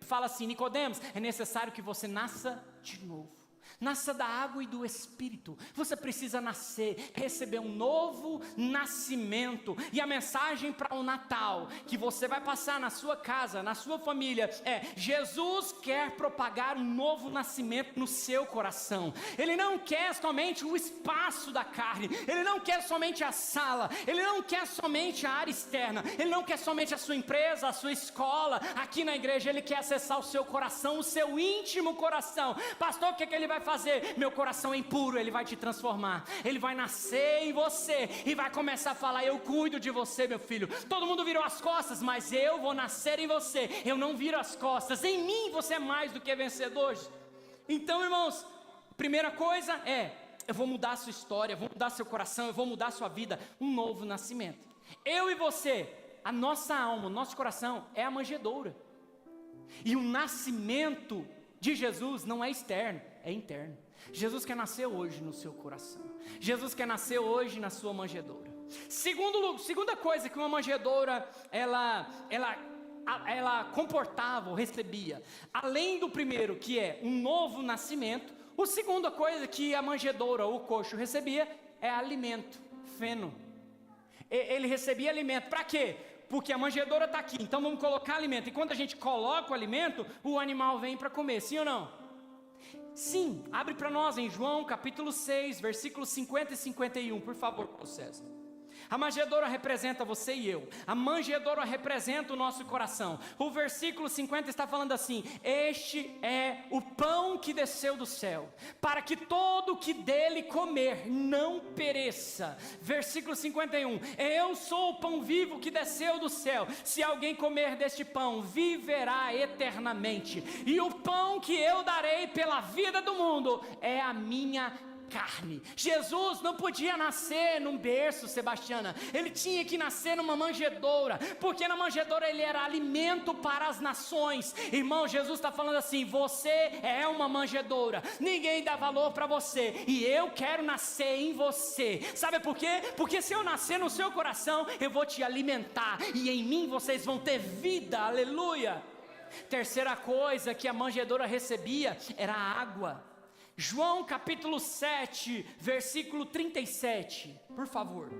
fala assim: Nicodemos, é necessário que você nasça de novo. Nasça da água e do Espírito. Você precisa nascer, receber um novo nascimento. E a mensagem para o Natal, que você vai passar na sua casa, na sua família, é: Jesus quer propagar um novo nascimento no seu coração. Ele não quer somente o espaço da carne, Ele não quer somente a sala, Ele não quer somente a área externa, Ele não quer somente a sua empresa, a sua escola, aqui na igreja. Ele quer acessar o seu coração, o seu íntimo coração. Pastor, o que Ele vai fazer? Meu coração é impuro. Ele vai te transformar, Ele vai nascer em você e vai começar a falar: eu cuido de você, meu filho. Todo mundo virou as costas, mas eu vou nascer em você. Eu não viro as costas, em mim você é mais do que vencedor. Então, irmãos, primeira coisa é: eu vou mudar a sua história, eu vou mudar seu coração, eu vou mudar a sua vida. Um novo nascimento. Eu e você, a nossa alma, o nosso coração é a manjedoura. E o nascimento de Jesus não é externo, é interno. Jesus quer nascer hoje no seu coração. Jesus quer nascer hoje na sua manjedoura. Segunda coisa que uma manjedoura ela comportava ou recebia, além do primeiro, que é um novo nascimento, a segunda coisa que a manjedoura, o coxo, recebia é alimento, feno. Ele recebia alimento, para quê? Porque a manjedoura está aqui, então vamos colocar alimento. E quando a gente coloca o alimento, o animal vem para comer, sim ou não? Sim, abre para nós em João capítulo 6, versículos 50 e 51, por favor, César. A manjedoura representa você e eu. A manjedoura representa o nosso coração. O versículo 50 está falando assim: este é o pão que desceu do céu, para que todo que dele comer não pereça. Versículo 51: eu sou o pão vivo que desceu do céu. Se alguém comer deste pão, viverá eternamente. E o pão que eu darei pela vida do mundo é a minha carne. Jesus não podia nascer num berço, Sebastiana. Ele tinha que nascer numa manjedoura, porque na manjedoura ele era alimento para as nações. Irmão, Jesus está falando assim: você é uma manjedoura, ninguém dá valor para você, e eu quero nascer em você. Sabe por quê? Porque se eu nascer no seu coração, eu vou te alimentar, e em mim vocês vão ter vida. Aleluia. Terceira coisa que a manjedoura recebia era a água. João capítulo 7, versículo 37, por favor.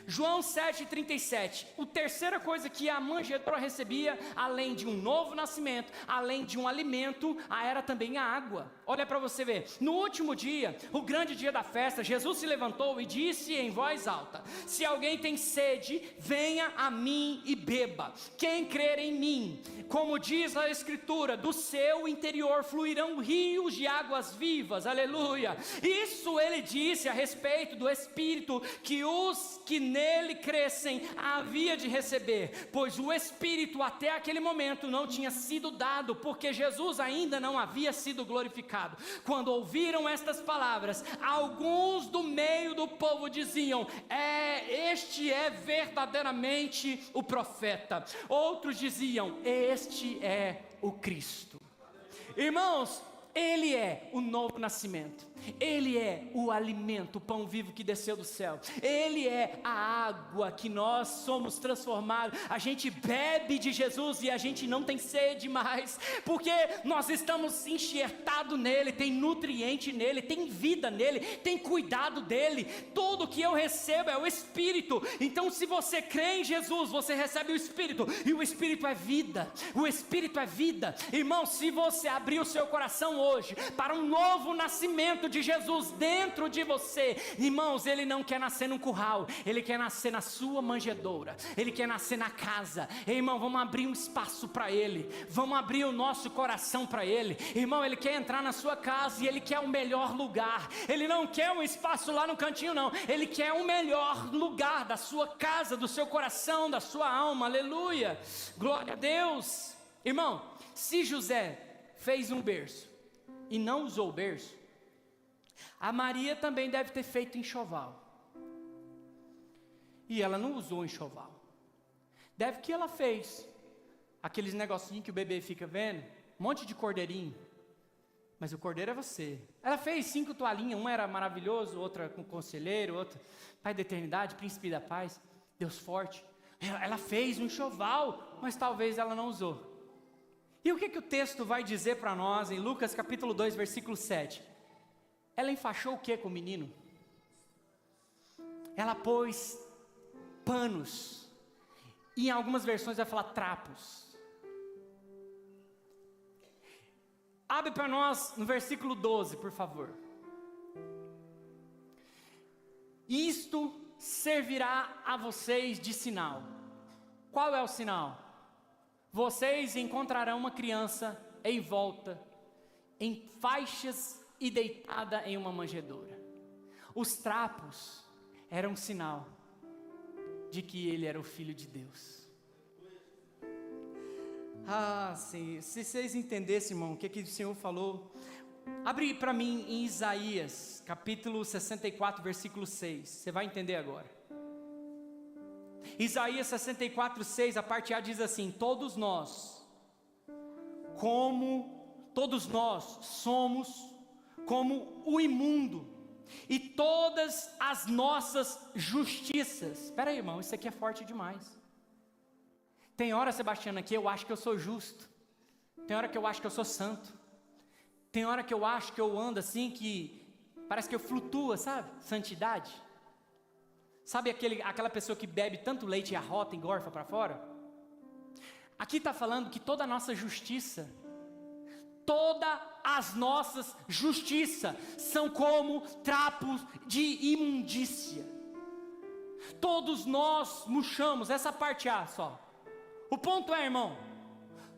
João 7,37. A terceira coisa que a manjedoura recebia, além de um novo nascimento, além de um alimento, era também a água. Olha para você ver. No último dia, o grande dia da festa, Jesus se levantou e disse em voz alta: se alguém tem sede, venha a mim e beba. Quem crer em mim, como diz a Escritura, do seu interior fluirão rios de águas vivas. Aleluia. Isso ele disse a respeito do Espírito que os que nele crescem havia de receber, pois o Espírito até aquele momento não tinha sido dado, porque Jesus ainda não havia sido glorificado. Quando ouviram estas palavras, alguns do meio do povo diziam: este é verdadeiramente o profeta. Outros diziam: este é o Cristo. Irmãos, Ele é o novo nascimento. Ele é o alimento, o pão vivo que desceu do céu. Ele é a água que nós somos transformados. A gente bebe de Jesus e a gente não tem sede mais, porque nós estamos enxertados nele, tem nutriente nele, tem vida nele, tem cuidado dele. Tudo que eu recebo é o Espírito. Então se você crê em Jesus, você recebe o Espírito, e o Espírito é vida. O Espírito é vida. Irmão, se você abrir o seu coração hoje para um novo nascimento de Jesus dentro de você, irmãos, Ele não quer nascer num curral, Ele quer nascer na sua manjedoura, Ele quer nascer na casa. Irmão, vamos abrir um espaço para Ele, vamos abrir o nosso coração para Ele. Irmão, Ele quer entrar na sua casa e Ele quer o melhor lugar. Ele não quer um espaço lá no cantinho, não. Ele quer o melhor lugar da sua casa, do seu coração, da sua alma. Aleluia, glória a Deus. Irmão, se José fez um berço e não usou o berço, a Maria também deve ter feito enxoval, e ela não usou enxoval. Deve que ela fez aqueles negocinhos que o bebê fica vendo, um monte de cordeirinho, mas o cordeiro é você. Ela fez 5 toalhinhas, uma era maravilhoso, outra com conselheiro, outra Pai da eternidade, príncipe da paz, Deus forte. Ela fez um enxoval, mas talvez ela não usou. E o que o texto vai dizer para nós em Lucas capítulo 2, versículo 7? ela enfaixou o que com o menino? Ela pôs panos, e em algumas versões vai falar trapos. Abre para nós no versículo 12, por favor. Isto servirá a vocês de sinal. Qual é o sinal? Vocês encontrarão uma criança envolta em faixas e deitada em uma manjedoura. Os trapos eram um sinal de que ele era o Filho de Deus. Sim, se vocês entendessem, irmão, o que o Senhor falou. Abre para mim em Isaías, capítulo 64, versículo 6. Você vai entender agora. Isaías 64, 6, a parte A diz assim: todos nós somos como o imundo, e todas as nossas justiças. Espera aí, irmão, isso aqui é forte demais. Tem hora, Sebastiana, que eu acho que eu sou justo. Tem hora que eu acho que eu sou santo. Tem hora que eu acho que eu ando assim, que parece que eu flutuo, sabe? Santidade. Sabe aquela pessoa que bebe tanto leite e arrota e engorfa para fora? Aqui está falando que toda a nossa justiça, todas as nossas justiças são como trapos de imundícia. Todos nós murchamos, essa parte A só. O ponto é, irmão,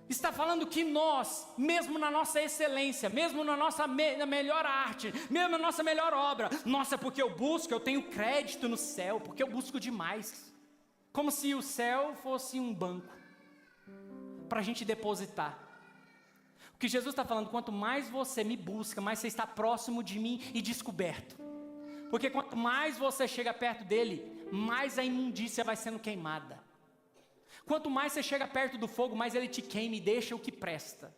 está falando que nós, mesmo na nossa excelência, mesmo na nossa na melhor arte, mesmo na nossa melhor obra, nossa, porque eu tenho crédito no céu, porque eu busco demais. Como se o céu fosse um banco para a gente depositar. O que Jesus está falando, quanto mais você me busca, mais você está próximo de mim e descoberto. Porque quanto mais você chega perto dele, mais a imundícia vai sendo queimada. Quanto mais você chega perto do fogo, mais ele te queima e deixa o que presta.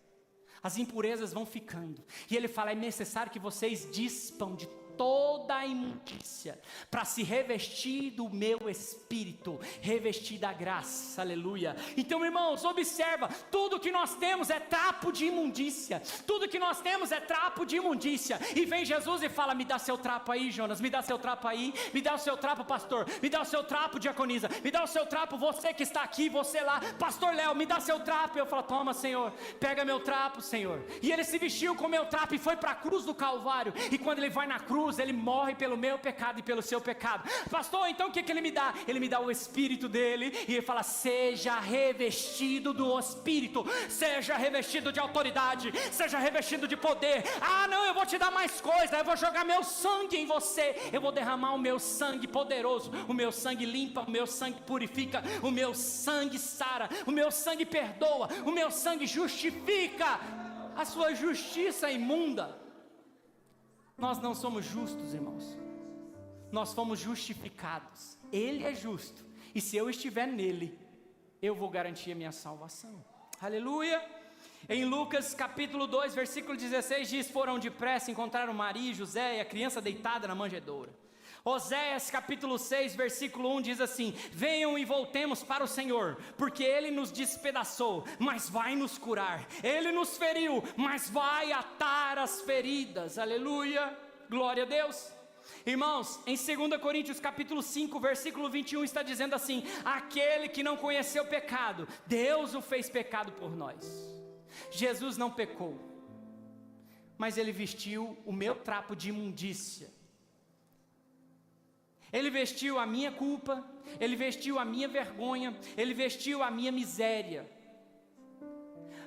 As impurezas vão ficando. E ele fala, é necessário que vocês dispam de toda a imundícia, para se revestir do meu Espírito, revestir da graça, aleluia. Então, irmãos, observa, tudo que nós temos é trapo de imundícia, tudo que nós temos é trapo de imundícia, e vem Jesus e fala, me dá seu trapo aí, Jonas, me dá seu trapo aí, me dá o seu trapo, pastor, me dá o seu trapo, diaconisa, me dá o seu trapo, você que está aqui, você lá, pastor Léo, me dá seu trapo. Eu falo, toma, Senhor, pega meu trapo, Senhor. E ele se vestiu com meu trapo e foi para a cruz do Calvário, e quando ele vai na cruz, ele morre pelo meu pecado e pelo seu pecado. Pastor, então o que ele me dá? Ele me dá o Espírito dele, e ele fala, seja revestido do Espírito, seja revestido de autoridade, seja revestido de poder. Não, eu vou te dar mais coisa, eu vou jogar meu sangue em você, eu vou derramar o meu sangue poderoso, o meu sangue limpa, o meu sangue purifica, o meu sangue sara, o meu sangue perdoa, o meu sangue justifica. A sua justiça é imunda. Nós não somos justos, irmãos. Nós fomos justificados. Ele é justo. E se eu estiver nele, eu vou garantir a minha salvação. Aleluia. Em Lucas capítulo 2, versículo 16 diz, foram depressa, encontraram Maria e José e a criança deitada na manjedoura. Oséias capítulo 6, versículo 1 diz assim, venham e voltemos para o Senhor, porque Ele nos despedaçou, mas vai nos curar, Ele nos feriu, mas vai atar as feridas, aleluia, glória a Deus. Irmãos, em 2 Coríntios capítulo 5, versículo 21 está dizendo assim, aquele que não conheceu pecado, Deus o fez pecado por nós. Jesus não pecou, mas Ele vestiu o meu trapo de imundícia. Ele vestiu a minha culpa, Ele vestiu a minha vergonha, Ele vestiu a minha miséria.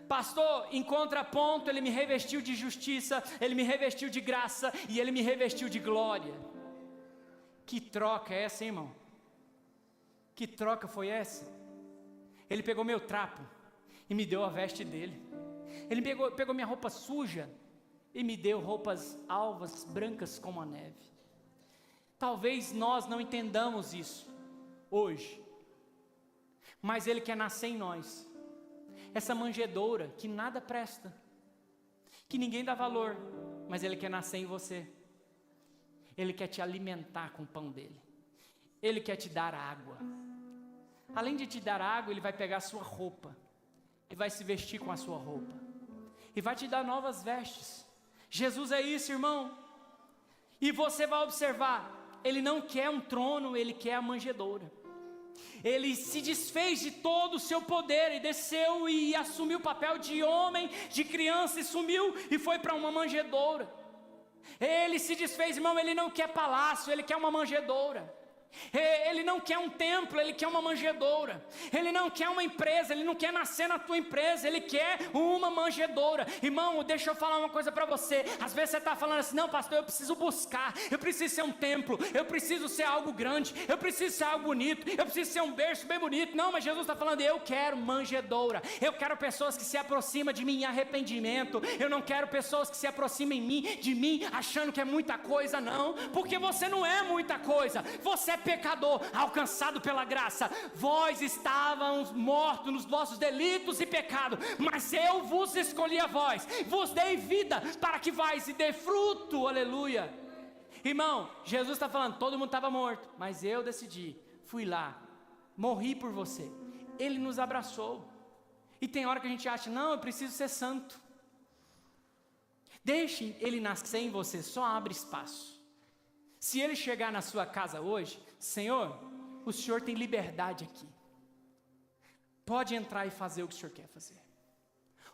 Pastor, em contraponto, Ele me revestiu de justiça, Ele me revestiu de graça e Ele me revestiu de glória. Que troca é essa, hein, irmão? Que troca foi essa? Ele pegou meu trapo e me deu a veste dele. Ele pegou minha roupa suja e me deu roupas alvas, brancas como a neve. Talvez nós não entendamos isso hoje, mas Ele quer nascer em nós. Essa manjedoura que nada presta, que ninguém dá valor, mas Ele quer nascer em você. Ele quer te alimentar com o pão dele. Ele quer te dar água. Além de te dar água, Ele vai pegar a sua roupa e vai se vestir com a sua roupa e vai te dar novas vestes. Jesus é isso, irmão. E você vai observar, ele não quer um trono, ele quer a manjedoura. Ele se desfez de todo o seu poder e desceu e assumiu o papel de homem, de criança, e sumiu e foi para uma manjedoura. Ele se desfez, irmão, ele não quer palácio, ele quer uma manjedoura. Ele não quer um templo, ele quer uma manjedoura. Ele não quer uma empresa, ele não quer nascer na tua empresa, ele quer uma manjedoura. Irmão, deixa eu falar uma coisa para você. Às vezes você está falando assim: não, pastor, eu preciso buscar, eu preciso ser um templo, eu preciso ser algo grande, eu preciso ser algo bonito, eu preciso ser um berço bem bonito. Não, mas Jesus está falando: eu quero manjedoura. Eu quero pessoas que se aproximam de mim em arrependimento. Eu não quero pessoas que se aproximem de mim achando que é muita coisa, não. Porque você não é muita coisa, você é pecador, alcançado pela graça. Vós estávamos mortos nos vossos delitos e pecados, mas eu vos escolhi a vós, vos dei vida para que vais e dê fruto, aleluia. Irmão, Jesus está falando: todo mundo estava morto, mas eu decidi, fui lá, morri por você. Ele nos abraçou. E tem hora que a gente acha: não, eu preciso ser santo. Deixe ele nascer em você, só abre espaço. Se ele chegar na sua casa hoje: Senhor, o Senhor tem liberdade aqui, pode entrar e fazer o que o Senhor quer fazer.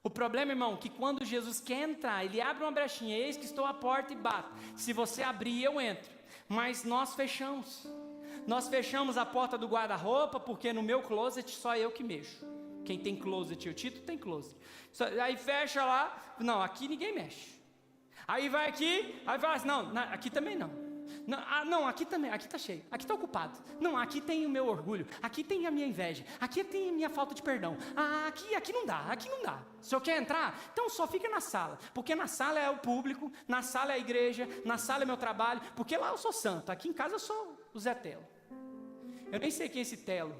O problema, irmão, é que quando Jesus quer entrar, ele abre uma brechinha: eis que estou à porta e bato, se você abrir eu entro. Mas nós fechamos a porta do guarda-roupa, porque no meu closet só eu que mexo. Quem tem closet, o Tito tem closet. Aí fecha lá: não, aqui ninguém mexe. Aí vai aqui, aí vai assim: não, aqui também não. Não, aqui também, aqui está cheio, aqui está ocupado. Não, aqui tem o meu orgulho, aqui tem a minha inveja, aqui tem a minha falta de perdão. Aqui não dá, aqui não dá. O senhor quer entrar? Então só fica na sala, porque na sala é o público, na sala é a igreja, na sala é meu trabalho, porque lá eu sou santo, aqui em casa eu sou o Zé Telo. Eu nem sei quem é esse Telo.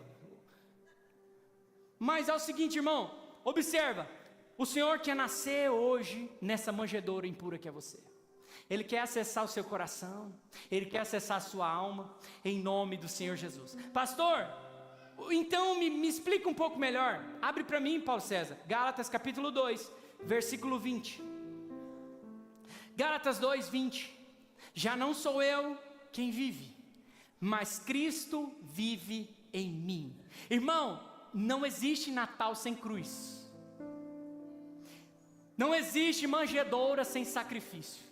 Mas é o seguinte, irmão, observa, o Senhor quer nascer hoje nessa manjedoura impura que é você. Ele quer acessar o seu coração, ele quer acessar a sua alma, em nome do Senhor Jesus. Pastor, então me explica um pouco melhor. Abre para mim, Paulo César, Gálatas capítulo 2, versículo 20. Gálatas 2, 20. Já não sou eu quem vive, mas Cristo vive em mim. Irmão, não existe Natal sem cruz. Não existe manjedoura sem sacrifício.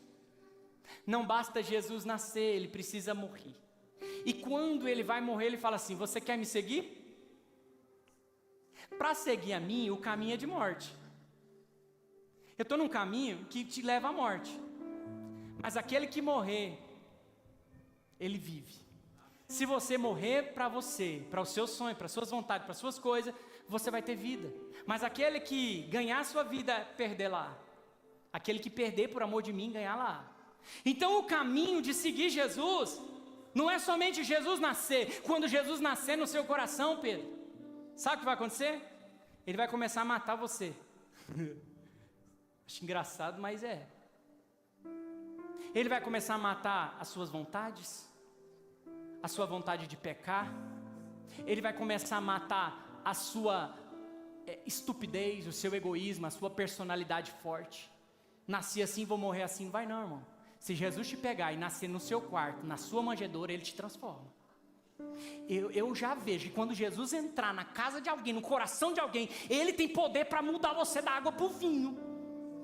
Não basta Jesus nascer, ele precisa morrer. E quando ele vai morrer, ele fala assim: você quer me seguir? Para seguir a mim, o caminho é de morte. Eu estou num caminho que te leva à morte. Mas aquele que morrer, ele vive. Se você morrer para você, para o seu sonho, para as suas vontades, para as suas coisas, você vai ter vida. Mas aquele que ganhar a sua vida, perder lá. Aquele que perder por amor de mim, ganhar lá. Então o caminho de seguir Jesus não é somente Jesus nascer. Quando Jesus nascer no seu coração, Pedro, sabe o que vai acontecer? Ele vai começar a matar você. Acho engraçado, mas é. Ele vai começar a matar as suas vontades, a sua vontade de pecar. Ele vai começar a matar a sua estupidez, o seu egoísmo, a sua personalidade forte. Nasci assim, vou morrer assim. Não vai não, irmão. Se Jesus te pegar e nascer no seu quarto, na sua manjedoura, ele te transforma. Eu já vejo que quando Jesus entrar na casa de alguém, no coração de alguém, ele tem poder para mudar você da água para o vinho.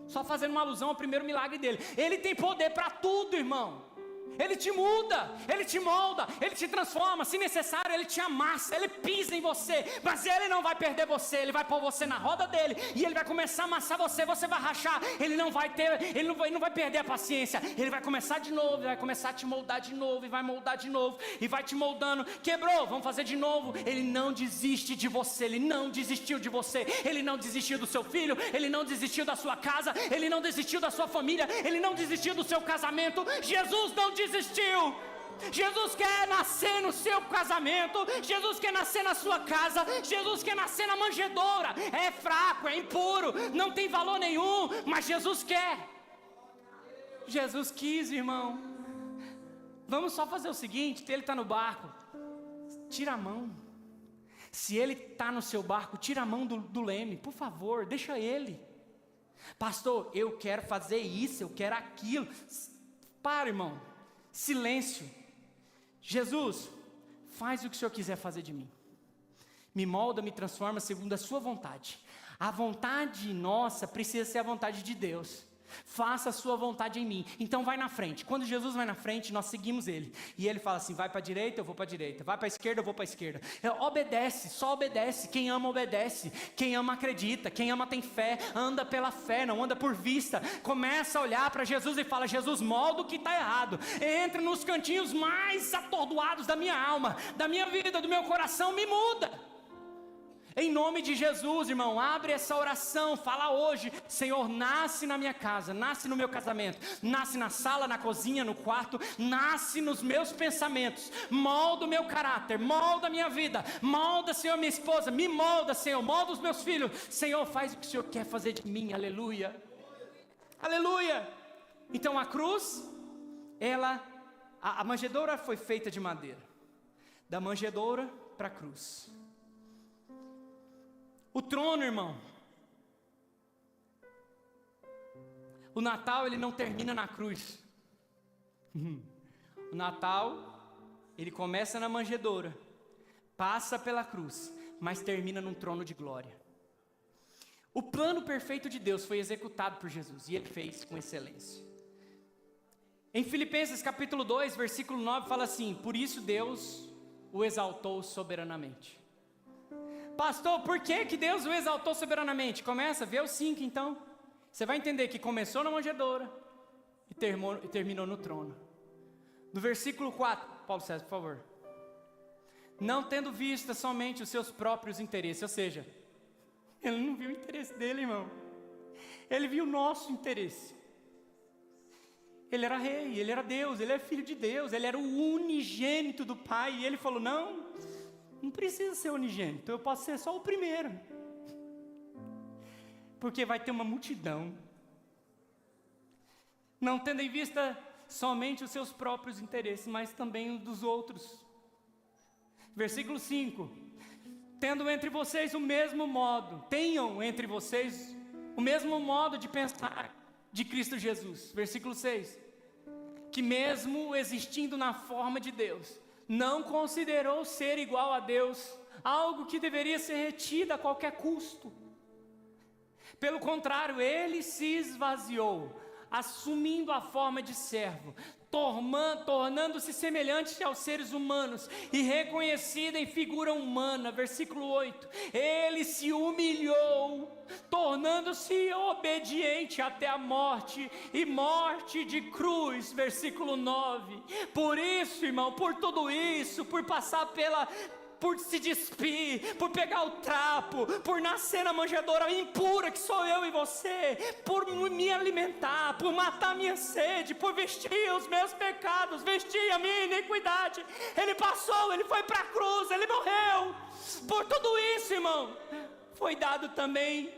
Só fazendo uma alusão ao primeiro milagre dele. Ele tem poder para tudo, irmão. Ele te muda, ele te molda, ele te transforma. Se necessário, ele te amassa, ele pisa em você. Mas ele não vai perder você, ele vai pôr você na roda dele e ele vai começar a amassar você, você vai rachar. Ele não vai perder a paciência. Ele vai começar de novo, ele vai começar a te moldar de novo, e vai moldar de novo, e vai te moldando. Quebrou, vamos fazer de novo. Ele não desiste de você, ele não desistiu de você. Ele não desistiu do seu filho, ele não desistiu da sua casa, ele não desistiu da sua família, ele não desistiu do seu casamento. Jesus não desistiu. Jesus quer nascer no seu casamento, Jesus quer nascer na sua casa, Jesus quer nascer na manjedoura. É fraco, é impuro, não tem valor nenhum, mas Jesus quer. Jesus quis, irmão. Vamos só fazer o seguinte: ele está no barco, tira a mão. Se ele está no seu barco, tira a mão do leme, por favor, deixa ele. Pastor, eu quero fazer isso, eu quero aquilo. Para, irmão. silêncio. Jesus, faz o que o Senhor quiser fazer de mim. Me molda, me transforma segundo a sua vontade. A vontade nossa precisa ser a vontade de Deus. Faça a sua vontade em mim. Então vai na frente. Quando Jesus vai na frente, nós seguimos ele. E ele fala assim, vai para a direita, eu vou para a direita. Vai para a esquerda, eu vou para a esquerda. Obedece, só obedece. Quem ama, obedece. Quem ama, acredita. Quem ama, tem fé. Anda pela fé, não anda por vista. Começa a olhar para Jesus e fala, Jesus, molda o que está errado. Entre nos cantinhos mais atordoados da minha alma, da minha vida, do meu coração, me muda. Em nome de Jesus, irmão, abre essa oração, fala hoje, Senhor, nasce na minha casa, nasce no meu casamento, nasce na sala, na cozinha, no quarto, nasce nos meus pensamentos, molda o meu caráter, molda a minha vida, molda, Senhor, minha esposa, me molda, Senhor, molda os meus filhos, Senhor, faz o que o Senhor quer fazer de mim, aleluia, aleluia. Então a cruz, a manjedoura foi feita de madeira, da manjedoura para a cruz. O trono, irmão, o Natal ele não termina na cruz. O Natal, ele começa na manjedoura, passa pela cruz, mas termina num trono de glória. O plano perfeito de Deus foi executado por Jesus, e ele fez com excelência. Em Filipenses capítulo 2, versículo 9, fala assim, por isso Deus o exaltou soberanamente. Pastor, por que Deus o exaltou soberanamente? Começa, vê o 5 então. Você vai entender que começou na manjedoura e terminou no trono. No versículo 4, Paulo César, por favor. Não tendo vista somente os seus próprios interesses, ou seja, ele não viu o interesse dele, irmão. Ele viu o nosso interesse. Ele era rei, ele era Deus, ele era filho de Deus, ele era o unigênito do Pai. E ele falou, não precisa ser unigênito, eu posso ser só o primeiro. Porque vai ter uma multidão. Não tendo em vista somente os seus próprios interesses, mas também os dos outros. Versículo 5. Tendo entre vocês o mesmo modo, tenham entre vocês o mesmo modo de pensar de Cristo Jesus. Versículo 6. Que mesmo existindo na forma de Deus, não considerou ser igual a Deus, algo que deveria ser retido a qualquer custo. Pelo contrário, ele se esvaziou, assumindo a forma de servo, tornando-se semelhante aos seres humanos e reconhecido em figura humana. Versículo 8, ele se humilhou, tornando-se obediente até a morte, e morte de cruz. Versículo 9, por isso, irmão, por tudo isso, por passar por se despir, por pegar o trapo, por nascer na manjedoura impura que sou eu e você, por me alimentar, por matar minha sede, por vestir os meus pecados, vestir a minha iniquidade, ele passou, ele foi para a cruz, ele morreu. Por tudo isso, irmão, foi dado também,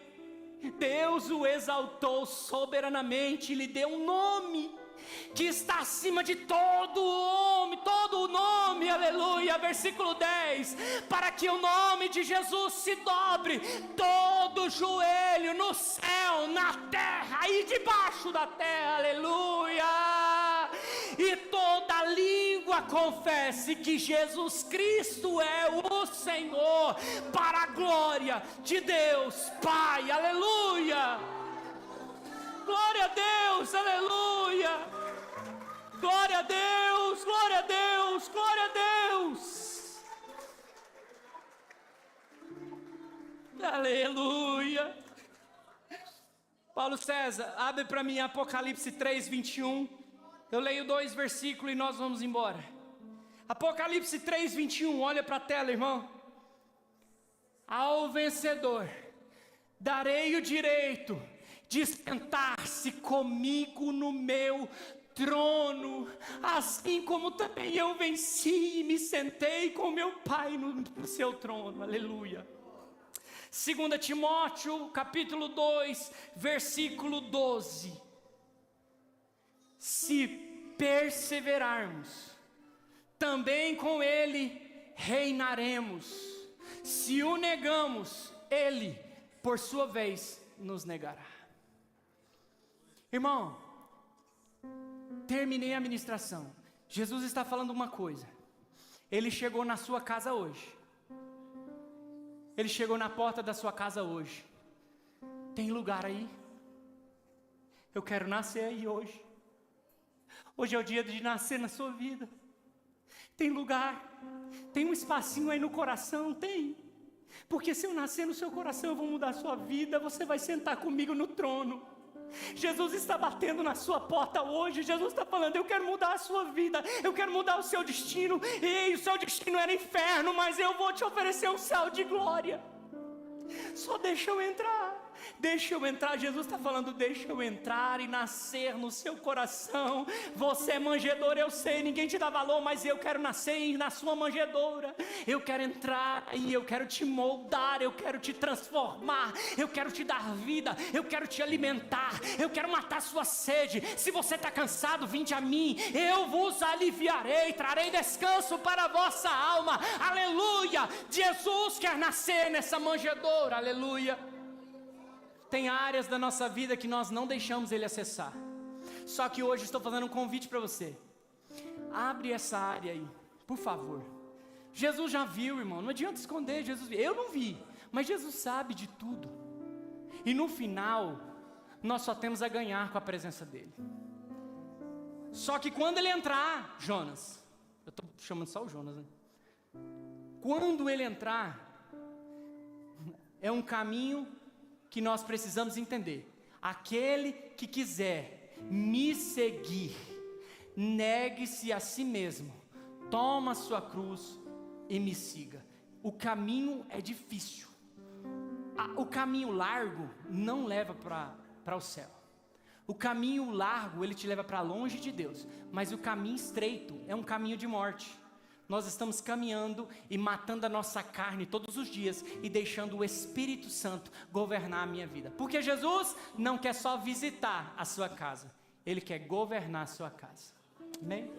Deus o exaltou soberanamente, lhe deu um nome que está acima de todo o nome, aleluia. Versículo 10, para que o nome de Jesus se dobre todo joelho no céu, na terra e debaixo da terra, aleluia, e toda língua confesse que Jesus Cristo é o Senhor, para a glória de Deus Pai, aleluia. Glória a Deus, aleluia. Glória a Deus, glória a Deus, glória a Deus. Aleluia. Paulo César, abre para mim Apocalipse 3, 21. Eu leio 2 versículos e nós vamos embora. Apocalipse 3, 21, olha para a tela, irmão. Ao vencedor darei o direito de sentar-se comigo no meu trono, assim como também eu venci e me sentei com meu Pai no seu trono, aleluia. 2 Timóteo capítulo 2, versículo 12. Se perseverarmos, também com ele reinaremos. Se o negamos, ele, por sua vez, nos negará. Irmão, terminei a ministração. Jesus está falando uma coisa. Ele chegou na sua casa hoje. Ele chegou na porta da sua casa hoje. Tem lugar aí? Eu quero nascer aí hoje. Hoje é o dia de nascer na sua vida. Tem lugar? Tem um espacinho aí no coração? Tem. Porque se eu nascer no seu coração, eu vou mudar a sua vida. Você vai sentar comigo no trono. Jesus está batendo na sua porta hoje. Jesus está falando: eu quero mudar a sua vida, eu quero mudar o seu destino. Ei, o seu destino era inferno, mas eu vou te oferecer um céu de glória. Só deixa eu entrar. Deixa eu entrar. Jesus está falando: deixa eu entrar e nascer no seu coração. Você é manjedoura, eu sei, ninguém te dá valor, mas eu quero nascer na sua manjedoura. Eu quero entrar e eu quero te moldar, eu quero te transformar, eu quero te dar vida, eu quero te alimentar, eu quero matar sua sede. Se você está cansado, vinde a mim, eu vos aliviarei, trarei descanso para a vossa alma. Aleluia! Jesus quer nascer nessa manjedoura, aleluia. Tem áreas da nossa vida que nós não deixamos Ele acessar. Só que hoje estou fazendo um convite para você. Abre essa área aí, por favor. Jesus já viu, irmão, não adianta esconder. Jesus viu. Eu não vi, mas Jesus sabe de tudo. E no final, nós só temos a ganhar com a presença dEle. Só que quando Ele entrar, Jonas, eu estou chamando só o Jonas, né? Quando Ele entrar, é um caminho que nós precisamos entender. Aquele que quiser me seguir, negue-se a si mesmo, toma a sua cruz e me siga. O caminho é difícil. O caminho largo não leva para o céu. O caminho largo, ele te leva para longe de Deus. Mas o caminho estreito é um caminho de morte. Nós estamos caminhando e matando a nossa carne todos os dias e deixando o Espírito Santo governar a minha vida. Porque Jesus não quer só visitar a sua casa, Ele quer governar a sua casa. Amém?